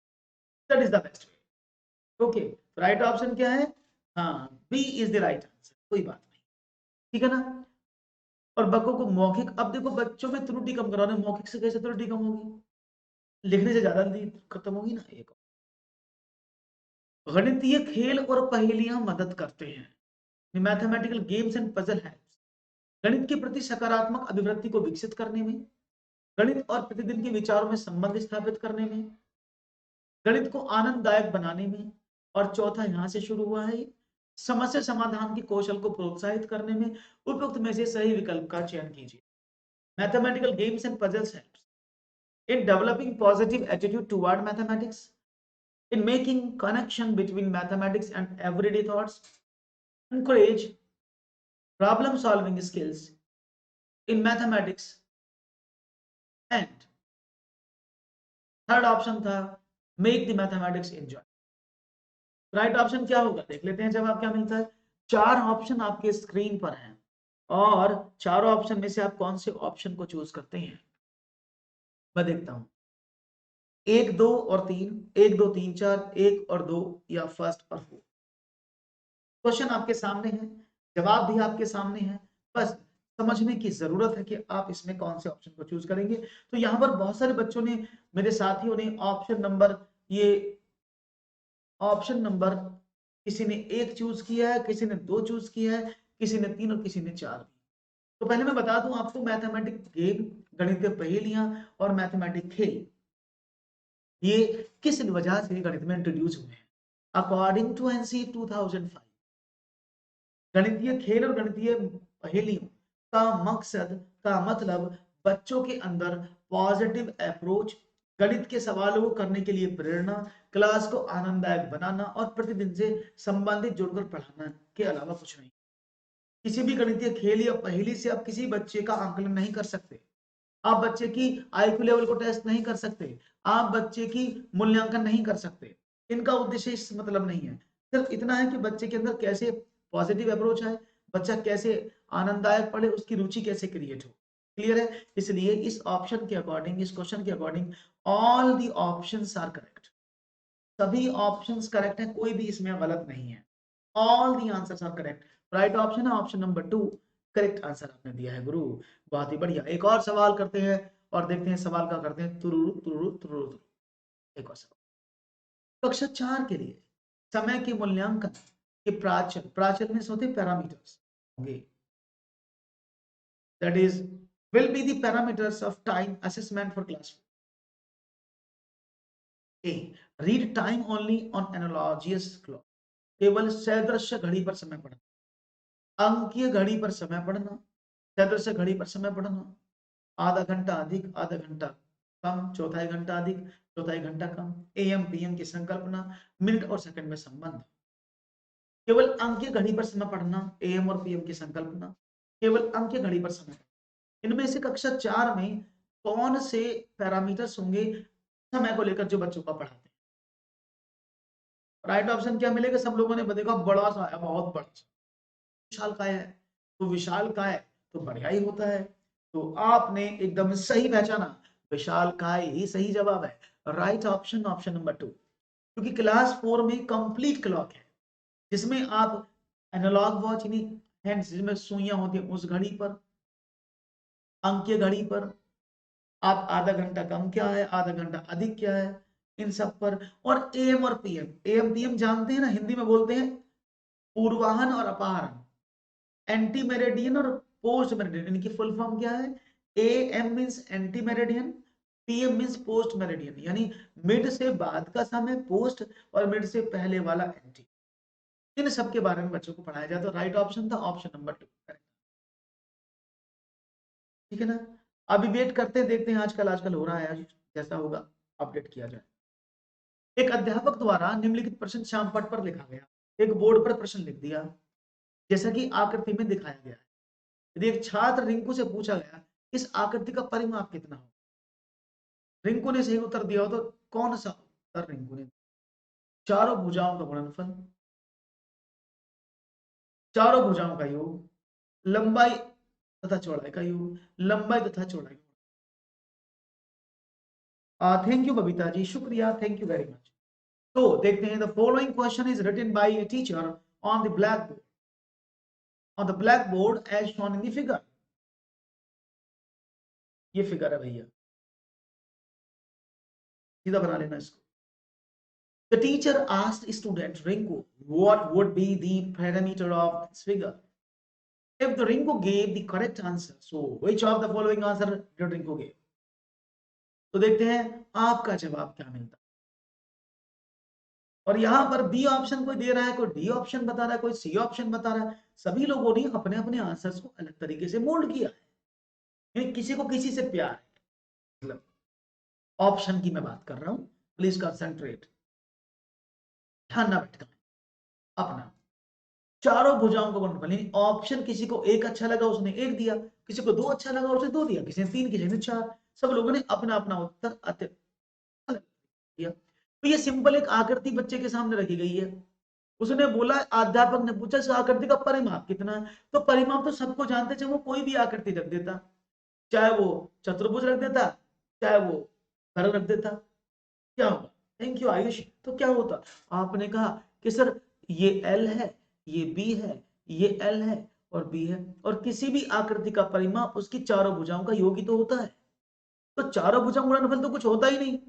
that is the best way. Okay, right option क्या है, हाँ B is the right answer, कोई बात नहीं, ठीक है ना। और बच्चों को मौखिक, अब देखो बच्चों में त्रुटि कम कराने, मौखिक से कैसे त्रुटि कम होगी, लिखने से ज्यादा जल्दी खत्म होगी ना। एक गणितीय खेल और पहेलियां मदद करते हैं, mathematical games and puzzle helps गणित के प्रति सकारात्मक अभिवृत्ति को विकसित करने में, गणित और प्रतिदिन के विचारों में संबंध स्थापित करने में, गणित को आनंददायक बनाने में, और चौथा यहां से शुरू हुआ है, समस्या समाधान के कौशल को प्रोत्साहित करने में। उपयुक्त में से सही विकल्प का चयन कीजिए। Mathematical games and puzzles helps in developing positive attitude toward mathematics, in making connection between mathematics and everyday thoughts, encourage problem solving skills in mathematics, and third option था make the mathematics enjoy। Right option क्या होगा देख लेते हैं जवाब क्या मिलता है। चार ऑप्शन आपके स्क्रीन पर हैं, और चारों ऑप्शन में से आप कौन से ऑप्शन को चूज करते हैं, मैं देखता हूं। 1 2 और 3, 1 2 3 4, 1 और 2, या फर्स्ट और फोर्थ। क्वेश्चन आपके सामने है, जवाब भी आपके सामने है, बस समझने की जरूरत है कि आप इसमें कौन से ऑप्शन को चूज करेंगे। तो यहाँ पर बहुत सारे बच्चों ने, मेरे साथियों ने ऑप्शन नंबर, ये ऑप्शन नंबर किसी ने 1 चूज किया है, किसी ने 2 चूज किया है, किसी ने 3 और किसी ने 4। तो पहले मैं बता दूं आपको, मैथमेटिक्स गेम, गणितीय पहेलियां और मैथमेटिक्स खेल, ये किस वजह से गणित में इंट्रोड्यूस हुए हैं? अकॉर्डिंग टू एनसी 2005, गणितीय खेल और गणितीय पहेलियों का मकसद का मतलब बच्चों के अंदर पॉजिटिव अप्रोच, गणित के सवालों को करने के लिए प्रेरणा, क्लास को आनंददायक बनाना और प्रतिदिन से संबंधित जोड़कर पढ़ाना के अलावा कुछ नहीं। किसी भी गणितीय खेल या पहेली से आप किसी बच्चे का आकलन नहीं कर सकते, आप बच्चे की आईक्यू लेवल को टेस्ट नहीं कर सकते, आप बच्चे की मूल्यांकन नहीं कर सकते। इनका उद्देश्य इस मतलब नहीं है, सिर्फ इतना है कि बच्चे के अंदर कैसे पॉजिटिव अप्रोच है, बच्चा कैसे आनंददायक पढ़े, उसकी रुचि कैसे क्रिएट हो। क्लियर है? इसलिए इस ऑप्शन के अकॉर्डिंग, इस क्वेश्चन के according all the options are correct. सभी ऑप्शंस करेक्ट है, कोई भी इसमें गलत नहीं है। All the answers are correct. Right option है ऑप्शन नंबर 2, करेक्ट आंसर आपने दिया है गुरु। बहुत ही बढ़िया। एक और सवाल करते हैं और देखते हैं सवाल का करते हैं तुरुरु तुरुरु तुरुरु। एक और सवाल कक्षा 4 के लिए समय के मूल्यांकन के प्राचल, प्राचल में होते पैरामीटर्स होंगे, that is will be the parameters of time assessment for class 4. A, read time only on analogous clock, केवल सदृश्य घड़ी पर समय पढ़ना, अंकीय घड़ी पर समय पढ़ना, सदृश्य घड़ी पर समय पढ़ना, आधा घंटा अधिक, आधा घंटा कम, चौथाई घंटा अधिक, चौथाई घंटा कम, एएम पीएम की संकल्पना, मिनट और सेकंड में संबंध, केवल अंकीय घड़ी पर समय पढ़ना, एएम और पीएम की संकल्पना, केवल अंकीय घड़ी पर समय। इनमें से कक्षा 4 में कौन से पैरामीटर्स होंगे समय को लेकर जो बच्चों का पढ़ाते हैं? राइट ऑप्शन क्या मिलेगा? सब लोगों ने देखा बड़ा सा है, बहुत बड़ा सा, विशाल काय है, तो विशाल काय तो बढ़िया ही होता है। तो आपने एकदम सही पहचाना, विशाल काय ही सही जवाब है। राइट ऑप्शन ऑप्शन नंबर 2, क्योंकि क्लास 4 में कंप्लीट क्लॉक है, जिसमें आप एनालॉग वॉच यानी हैंड्स जिसमें सुइयां होती है उस घड़ी पर, अंकीय घड़ी पर, आप आधा घंटा कम क्या है, आधा घंटा अधिक क्या है, इन सब पर, और एएम और पीएम। एएम पीएम जानते हैं ना, हिंदी में बोलते हैं पूर्वाहन और अपहारन, एंटी मेरेडियन और पोस्ट मेरेडियन। इनकी फुल फॉर्म क्या है? Am means anti Meridian, PM means post Meridian, यानी मिड से बाद का समय पोस्ट और मिड से पहले वाला एंटी। इन सब के बारे में बच्चों को पढ़ाया जाता है। राइट ऑप्शन था ऑप्शन नंबर 2, ठीक है ना। अभी वेट करते हैं, देखते हैं आजकल आजकल हो रहा है, आज जैसा होगा अपडेट किया जाए। एक अध्यापक द्वारा निम्नलिखित प्रश्न श्यामपट्ट पर लिखा गया, एक बोर्ड पर प्रश्न लिख दिया जैसा कि आकृति में दिखाया गया है। यदि एक छात्र रिंकू से पूछा गया इस आकृति का परिमाप कितना हो, रिंकू ने सही उत्तर दिया हो तो कौन सा उत्तर रिंकू ने? चारों भुजाओं का गुणनफल, चारों भुजाओं का योग, लंबाई तथा चौड़ाई का योग, लंबाई तथा चौड़ाई। थैंक यू बबीता जी, शुक्रिया, थैंक यू वेरी मच। तो देखते हैं, the following question is written by a teacher on the black board, on the black board as shown in the figure. ये फिगर है भैया, सीधा बना लेना इसको। The teacher asked student Rinku what would be the parameter of this figure. If the Rinku gave the correct answer, so which of the following answer did Rinku give? तो देखते हैं आपका जवाब क्या मिलता है। और यहाँ पर बी ऑप्शन कोई दे रहा है, कोई डी ऑप्शन बता रहा है, कोई सी ऑप्शन बता रहा है। सभी लोगों ने अपने अपने आंसर्स को अलग तरीके से मोल्ड किया है, किसी को किसी से प्यार है। मतलब ऑप्शन की मैं बात कर रहा हूं, प्लीज कंसंट्रेट, ध्यान ना भटकाएं अपना। चारों भुजाओं का गुणनफल, ऑप्शन किसी को एक अच्छा लगा उसने एक दिया, किसी को दो अच्छा लगा उसने दो दिया, किसी ने तीन, किसी ने चार, सब लोगों ने अपना अपना उत्तर अलग दिया। तो ये सिंपल एक आकृति बच्चे के सामने रखी गई है, उसने बोला, अध्यापक ने पूछा इस आकृति का परिमाप कितना है, तो परिमाप तो सबको जानते, चाहे वो कोई भी आकृति रख देता, चाहे वो चतुर्भुज रख देता, चाहे वो घर रख देता, क्या होगा? Thank you Ayush. तो क्या होता? आपने कहा कि सर ये एल है, ये बी है, ये एल है और बी है, और किसी भी आकृति का परिमाप उसकी चारों भुजाओं का योग ही तो होता है। तो चारों भुजाओं का गुणनफल तो कुछ होता ही नहीं,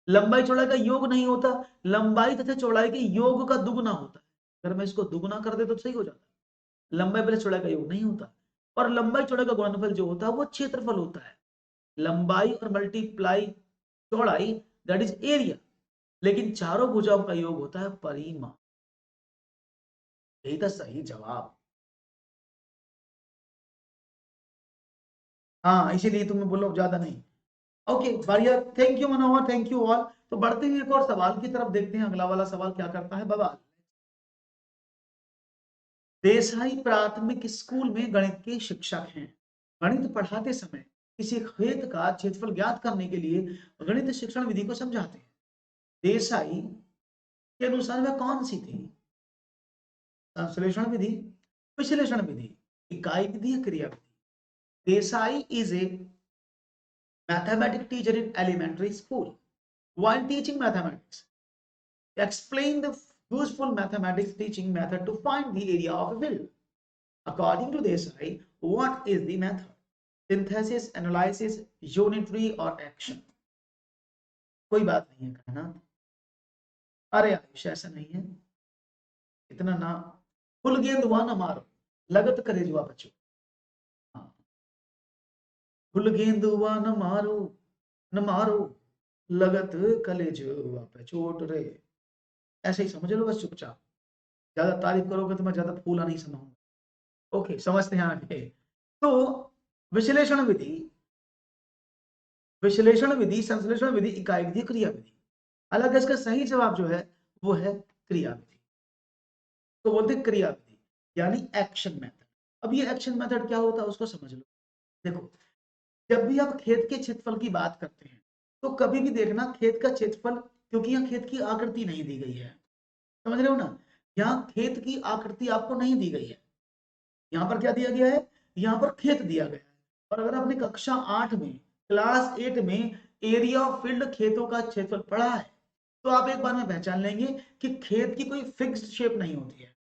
लंबाई चौड़ाई का योग नहीं होता, लंबाई तथा चौड़ाई के योग का दुगुना होता है। अगर मैं इसको दुगुना कर दे तो सही हो जाता, लंबाई प्लस चौड़ाई का योग नहीं होता। और लंबाई चौड़ाई का गुणनफल जो होता है वो क्षेत्रफल होता है। लंबाई और मल्टीप्लाई चौड़ाई दैट इज एरिया, लेकिन चारों भुजाओं का योग होता है परिमाप। यही था सही जवाब। हाँ, इसीलिए तुम्हें बोलो ज्यादा नहीं। ओके बढ़िया, thank you Manohar, thank you all. तो बढ़ते हैं एक और सवाल की तरफ, देखते हैं अगला वाला सवाल क्या करता है बवाल। देसाई प्राथमिक स्कूल में गणित के शिक्षक हैं। गणित पढ़ाते समय किसी खेत का क्षेत्रफल ज्ञात करने के लिए गणित शिक्षण विधि को समझाते हैं। देसाई के अनुसार वह कौन सी थी? संश्लेषण विधि, विश्लेषण विधि, इकाई विधि या क्रिया विधि? Desai is a mathematics teacher in elementary school. While teaching mathematics, explain the useful mathematics teaching method to find the area of a field. According to Desai, what is the method? Synthesis, analysis, unitary or action? कोई बात नहीं है कहना। अरे आयुष ऐसा नहीं है, इतना ना। फुल गेंद हुआ ना मारो, लगत करे जुआ बच्चों। हाँ, फुल गेंद हुआ न मारो, न मारो, लगत कलेजुआ पे चोट रे। ऐसे ही समझ लो बस चुपचाप। ज्यादा तारीफ करोगे तो मैं ज्यादा फूला नहीं सुनाऊंगा। ओके, समझते हैं आगे। तो विश्लेषण विधि, विश्लेषण विधि, संश्लेषण विधि, इकाई विधि, क्रिया विधि। हालांकि इसका सही जवाब जो है वो है क्रिया विधि। तो बोलते हैं क्रिया विधि यानी एक्शन मेथड। अब ये एक्शन मेथड क्या होता है उसको समझ लो। देखो, जब भी आप खेत के क्षेत्रफल की बात करते हैं तो कभी भी देखना खेत का क्षेत्रफल, क्योंकि यहाँ खेत की आकृति नहीं दी गई है, समझ रहे हो ना, यहाँ खेत की आकृति आपको नहीं दी गई है। यहाँ पर क्या दिया गया है? यहाँ पर खेत दिया गया है। और अगर आपने कक्षा 8 में, क्लास 8 में एरिया ऑफ फील्ड, खेतों का क्षेत्रफल पढ़ा है, तो आप एक बार में पहचान लेंगे कि खेत की कोई फिक्स्ड शेप नहीं होती है।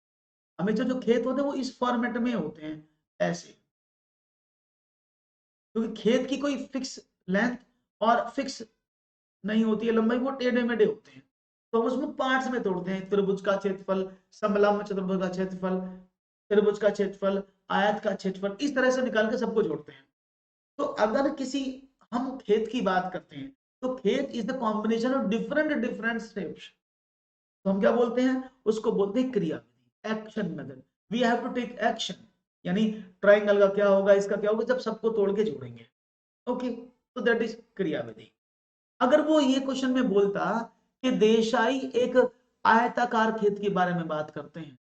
हमेशा जो खेत होते हैं वो इस फॉर्मेट में होते हैं, ऐसे। क्योंकि खेत की कोई फिक्स लेंथ और फिक्स नहीं होती है लंबाई, वो टेढ़े मेढ़े होते हैं। तो हम उसमें पार्ट्स में तोड़ते हैं, त्रिभुज का क्षेत्रफल, समलंब चतुर्भुज का क्षेत्रफल, त्रिभुज का क्षेत्रफल, आयत का क्षेत्रफल, इस तरह से निकाल के सबको जोड़ते हैं। तो अगर किसी, हम खेत की बात करते हैं तो खेत is the combination of different different shapes, तो हम क्या बोलते हैं? उसको बोलते हैं क्रिया विधि, action method. We have to take action. यानी ट्राइंगल का क्या होगा, इसका क्या होगा, जब सबको तोड़ के जोड़ेंगे। ओके, तो दैट इज क्रिया विधि। अगर वो ये क्वेश्चन में बोलता कि देसाई एक आयताकार खेत के बारे में बात करते हैं,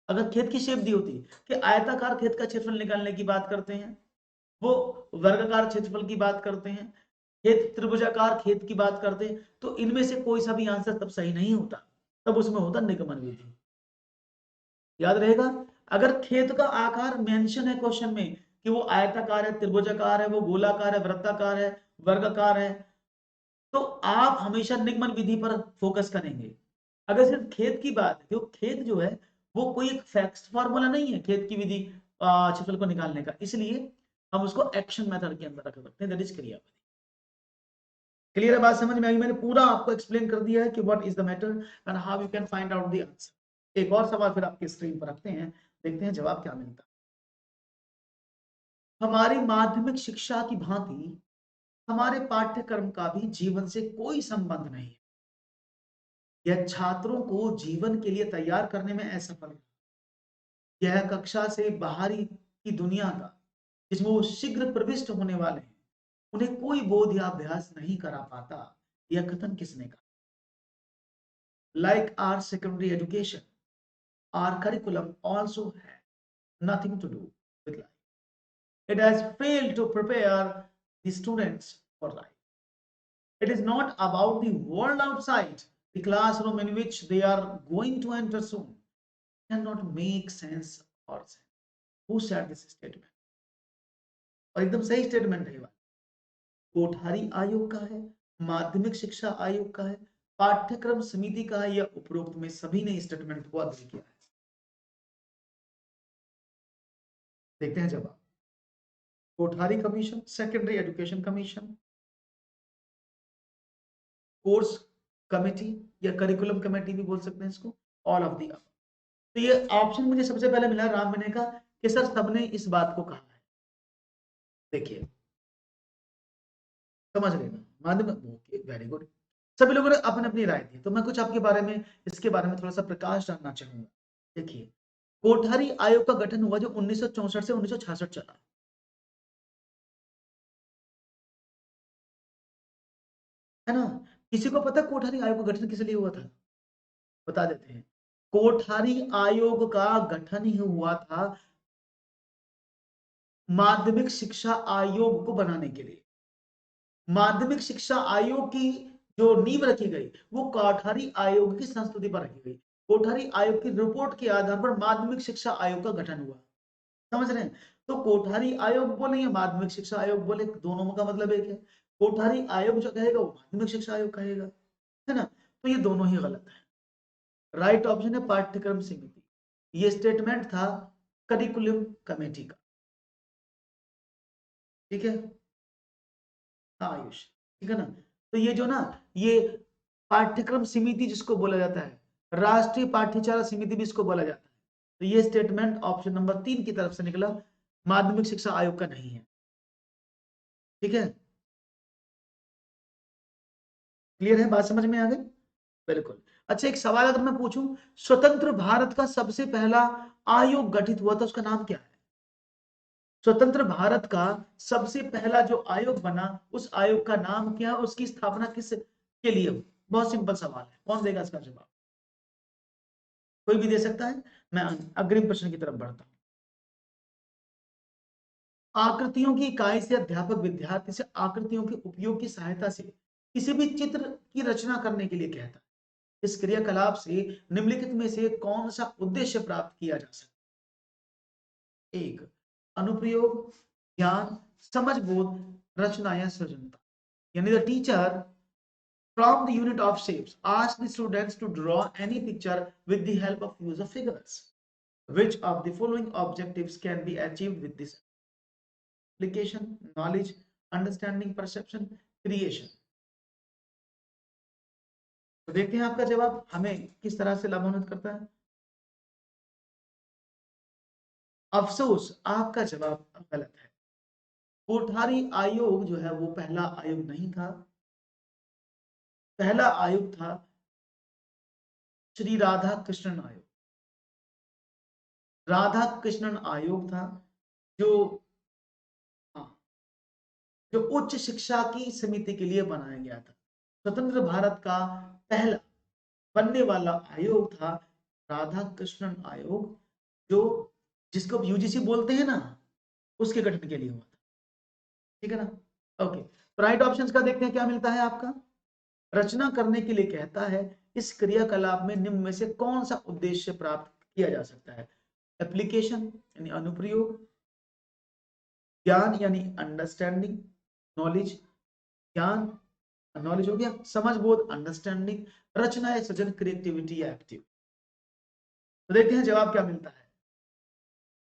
अगर खेत की शेप दी होती कि आयताकार खेत का क्षेत्रफल निकालने की बात करते हैं, वो वर्गाकार क्षेत्रफल की बात करते हैं, खेत त्रिभुजाकार खेत की बात करते हैं, तो इनमें से कोई सा भी आंसर तब सही नहीं होता, तब उसमें होता निगमन विधि। याद रहेगा, अगर खेत का आकार मेंशन है क्वेश्चन में कि वो आयताकार है, त्रिभुजाकार है, वो गोलाकार है, वृत्ताकार है, वर्गाकार है, तो आप हमेशा निगमन विधि पर फोकस करेंगे। अगर सिर्फ खेत की बात है, क्योंकि खेत जो है वो कोई एक फिक्स्ड फार्मूला नहीं है खेत की विधि क्षेत्रफल को निकालने का, इसलिए हम उसको एक्शन मेथड के अंदर रख सकते हैं, दैट इज क्रिया विधि। क्लियर है बात, समझ में आई? मैंने पूरा आपको एक्सप्लेन कर दिया है कि what is the matter and how you can find out the answer. एक और सवाल फिर आपकी स्क्रीन पर रखते हैं, देखते हैं जवाब क्या मिलता है। हमारी माध्यमिक शिक्षा की भांति हमारे पाठ्यक्रम का भी जीवन से कोई संबंध नहीं है। यह छात्रों को जीवन के लिए तैयार करने में असफल है। यह कक्षा से बाहरी की दुनिया का, जिसमें वो शीघ्र प्रविष्ट होने वाले हैं, उन्हें कोई बोध या अभ्यास नहीं करा पाता। यह कथन किसने कहा? Like our secondary education, our curriculum also had nothing to do with life. It has failed to prepare the students for life. It is not about the world outside the classroom in which they are going to enter soon. It cannot make sense or sense. Who said this statement? और एकदम सही statement है। कोठारी आयोग का है, माध्यमिक शिक्षा आयोग का है, पाठ्यक्रम समिति का है, या उपरोक्त में सभी ने स्टेटमेंट को अग्री किया है? देखते हैं जवाब। Kothari commission, secondary education commission, course committee या करिकुलम कमेटी भी बोल सकते हैं इसको, ऑल ऑफ दी अबव। तो ये ऑप्शन मुझे सबसे पहले मिला राम बने का कि सर सबने इस बात को कहा है। देखिए, समझ लेना, माध्यमिक, ओके वेरी गुड। सभी लोगों ने अपनी अपनी राय दी, तो मैं कुछ आपके बारे में, इसके बारे में थोड़ा सा प्रकाश डालना चाहूंगा। देखिए, कोठारी आयोग का गठन हुआ जो 1964 से 1966 चला। है ना? किसी को पता है कोठारी आयोग का गठन किस लिए हुआ था? बता देते हैं। कोठारी आयोग का गठन ही हुआ था माध्यमिक शिक्षा आयोग को बनाने के लिए। माध्यमिक शिक्षा आयोग की जो नींव रखी गई वो कोठारी आयोग की संस्तुति पर रखी गई। कोठारी आयोग की रिपोर्ट के आधार पर माध्यमिक शिक्षा आयोग का गठन हुआ। समझ रहे हैं? तो कोठारी आयोग बोले या माध्यमिक शिक्षा आयोग बोले, दोनों का मतलब एक है। कोठारी आयोग जो कहेगा वो माध्यमिक शिक्षा आयोग कहेगा, है ना? तो ये दोनों ही गलत है। राइट ऑप्शन है पाठ्यक्रम समिति। ये स्टेटमेंट था करिकुलम कमेटी का। ठीक है? हाँ आयुष, ठीक है ना? तो ये जो ना, ये पाठ्यक्रम समिति जिसको बोला जाता है, राष्ट्रीय पाठ्यचारा समिति भी इसको बोला जाता है। तो ये स्टेटमेंट ऑप्शन नंबर 3 की तरफ से निकला, माध्यमिक शिक्षा आयोग का नहीं है। ठीक है? क्लियर है? बात समझ में आ गई? बिल्कुल। अच्छा, एक सवाल अगर मैं पूछूं, स्वतंत्र भारत का सबसे पहला आयोग गठित हुआ था, उसका नाम क्या है? स्वतंत्र भारत का सबसे पहला जो आयोग बना, उस आयोग का नाम क्या है? उसकी स्थापना किस के लिए हुई? बहुत सिंपल सवाल है, कौन देगा इसका जवाब? कोई भी दे सकता है। मैं अग्रिम प्रश्न की तरफ बढ़ता हूं। आकृतियों की इकाई से अध्यापक विद्यार्थी से आकृतियों के उपयोग की सहायता से किसी भी चित्र की रचना करने के लिए कहता है। इस क्रियाकलाप से निम्नलिखित में से कौन सा उद्देश्य प्राप्त किया जा सकता है? एक, अनुप्रयोग, ज्ञान, समझ, बोध, रचना या सृजनता। यानी the teacher from the unit of shapes ask the students to draw any picture with the help of use of figures. Which of the following objectives can be achieved with this? Application, knowledge, understanding, perception, creation. तो देखते हैं आपका जवाब हमें किस तरह से लाभान्वित करता है। अफसोस, आपका जवाब गलत है। कोठारी आयोग जो है वो पहला आयोग नहीं था। पहला आयोग था श्री राधा कृष्णन आयोग। राधा कृष्णन आयोग था जो, हाँ, जो उच्च शिक्षा की समिति के लिए बनाया गया था। स्वतंत्र भारत का पहला बनने वाला आयोग था राधा कृष्णन आयोग, जो जिसको यूजीसी बोलते हैं ना, उसके गठन के लिए हुआ था। ठीक है ना? ओके, तो राइट ऑप्शंस का देखते हैं क्या मिलता है आपका। रचना करने के लिए कहता है, इस क्रियाकलाप में निम्न में से कौन सा उद्देश्य प्राप्त किया जा सकता है? एप्लीकेशन यानी अनुप्रयोग, ज्ञान यानी अंडरस्टैंडिंग, नॉलेज, ज्ञान नॉलेज हो गया, समझ बोध अंडरस्टैंडिंग, रचना या सृजन क्रिएटिविटी या एक्टिव। तो देखते हैं जवाब क्या मिलता है।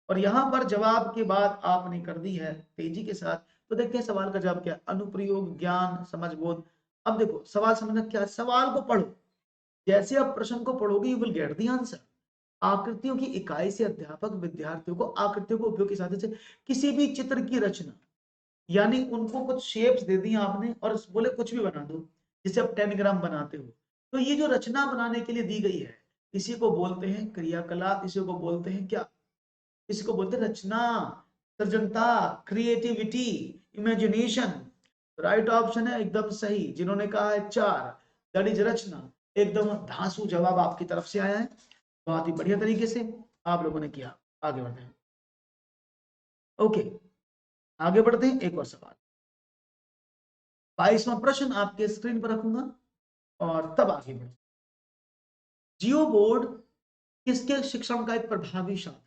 और यहां पर जवाब के बाद आपने कर दी है तेजी के साथ, तो देखते हैं सवाल का जवाब क्या। अनुप्रयोग, ज्ञान, समझ बोध। अब देखो सवाल समझना क्या, सवाल को पढ़ो, जैसे आप प्रश्न को पढ़ोगे you will get the answer. आकृतियों की इकाई से अध्यापक विद्यार्थियों को आकृतियों के उपयोग की सहायता से किसी भी चित्र की रचना, यानी उनको कुछ शेप्स दे दी आपने और बोले कुछ भी बना दो, जिसे आप 10 ग्राम बनाते हो। तो ये जो रचना बनाने के लिए दी गई है, इसी को बोलते हैं क्रियाकलाप, इसी को बोलते हैं क्या? इसी को बोलते हैं रचना, सृजनता, क्रिएटिविटी, इमेजिनेशन। राइट ऑप्शन है एकदम सही, जिन्होंने कहा है 4, दैट इज रचना। एकदम धांसू जवाब आपकी तरफ से आया है, बहुत ही बढ़िया तरीके से आप लोगों ने किया। आगे बढ़ते हैं। ओके, आगे बढ़ते हैं। एक और सवाल, 22वां प्रश्न आपके स्क्रीन पर रखूंगा और तब आगे बढ़ते। जियो बोर्ड किसके शिक्षण का एक प्रभावी साधन?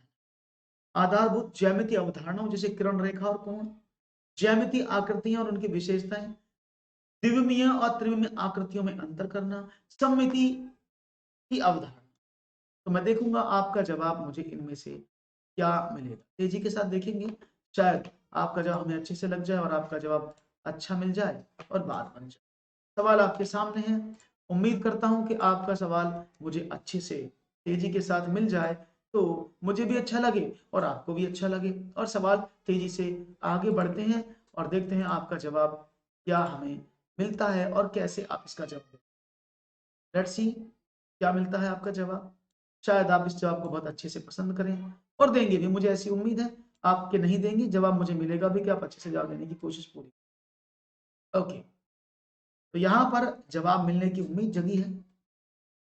आधारभूत ज्यामितीय अवधारणाओं जैसे किरण रेखा और कोण, ज्यामितीय आकृतियां और उनकी विशेषताएं, द्विमीय और त्रिविमीय आकृतियों में अंतर करना, सममिति की अवधारणा। तो मैं देखूंगा आपका जवाब मुझे इनमें से क्या मिलेगा। तेजी के साथ देखेंगे, शायद आपका जवाब हमें अच्छे से लग जाए और आपका जवाब अच्छा मिल जाए और बात बन जाए। सवाल आपके सामने है, उम्मीद करता हूं कि आपका सवाल मुझे अच्छे से तेजी के साथ मिल जाए, तो मुझे भी अच्छा लगे और आपको भी अच्छा लगे। और सवाल तेजी से आगे बढ़ते हैं और देखते हैं आपका जवाब क्या हमें मिलता है और कैसे आप इसका जवाब दें। लेट्स सी क्या मिलता है आपका जवाब। शायद आप इस जवाब को बहुत अच्छे से पसंद करें और देंगे भी, मुझे ऐसी उम्मीद है। आपके नहीं देंगे जवाब, मुझे मिलेगा भी कि आप अच्छे से जवाब देने की कोशिश पूरी। ओके, तो यहाँ पर जवाब मिलने की उम्मीद जगी है।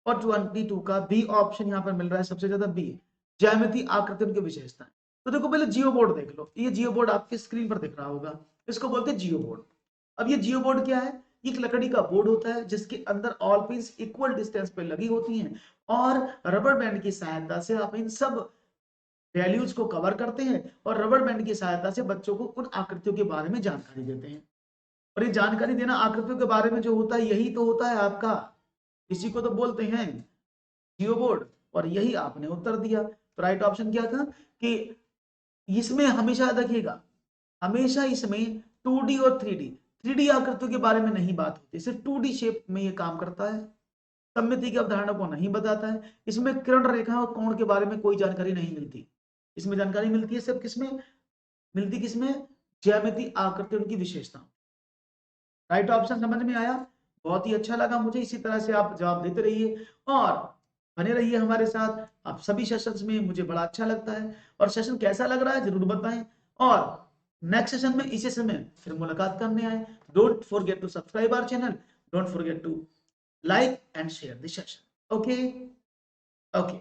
और 22 का बी ऑप्शन यहाँ पर मिल रहा है, सबसे ज्यादा बी, ज्यामिति आकृति उनकी विशेषताएं। तो देखो पहले जियो बोर्ड देख लो, ये जियो बोर्ड आपके स्क्रीन पर दिख रहा होगा, इसको बोलते हैं जियो बोर्ड। अब ये जियो बोर्ड क्या है? एक लकड़ी का बोर्ड होता है जिसके अंदर ऑल पिन्स इक्वल डिस्टेंस पे लगी होती हैं और रबर बैंड की सहायता से आप इन सब वैल्यूज को कवर करते हैं और रबर बैंड की सहायता से बच्चों को उन आकृतियों के बारे में जानकारी देते हैं। और ये जानकारी देना आकृतियों के बारे में जो होता है, यही तो होता है आपका, इसी को तो बोलते हैं जियो बोर्ड। और यही आपने उत्तर दिया। तो राइट ऑप्शन क्या था कि इसमें हमेशा याद रखिएगा, हमेशा इसमें 2D और 3D आकृतियों के बारे में नहीं बात होती, सिर्फ 2D शेप में ये काम करता है, सममिति की अवधारणा को नहीं बताता है। इसमें किरण रेखा और कोण के बारे में कोई जानकारी नहीं मिलती, इसमें जानकारी मिलती है सिर्फ किसमें मिलती, किसमें? ज्यामिति आकृति उनकी विशेषता। राइट ऑप्शन समझ में आया? बहुत ही अच्छा लगा मुझे। इसी तरह से आप जवाब देते रहिए और बने रहिए हमारे साथ। आप सभी सेशंस में मुझे बड़ा अच्छा लगता है, और सेशन कैसा लग रहा है जरूर बताएं। और नेक्स्ट सेशन में इसी समय फिर मुलाकात करने आए। Don't forget to subscribe our channel, don't forget to like and share the session. Okay. Okay.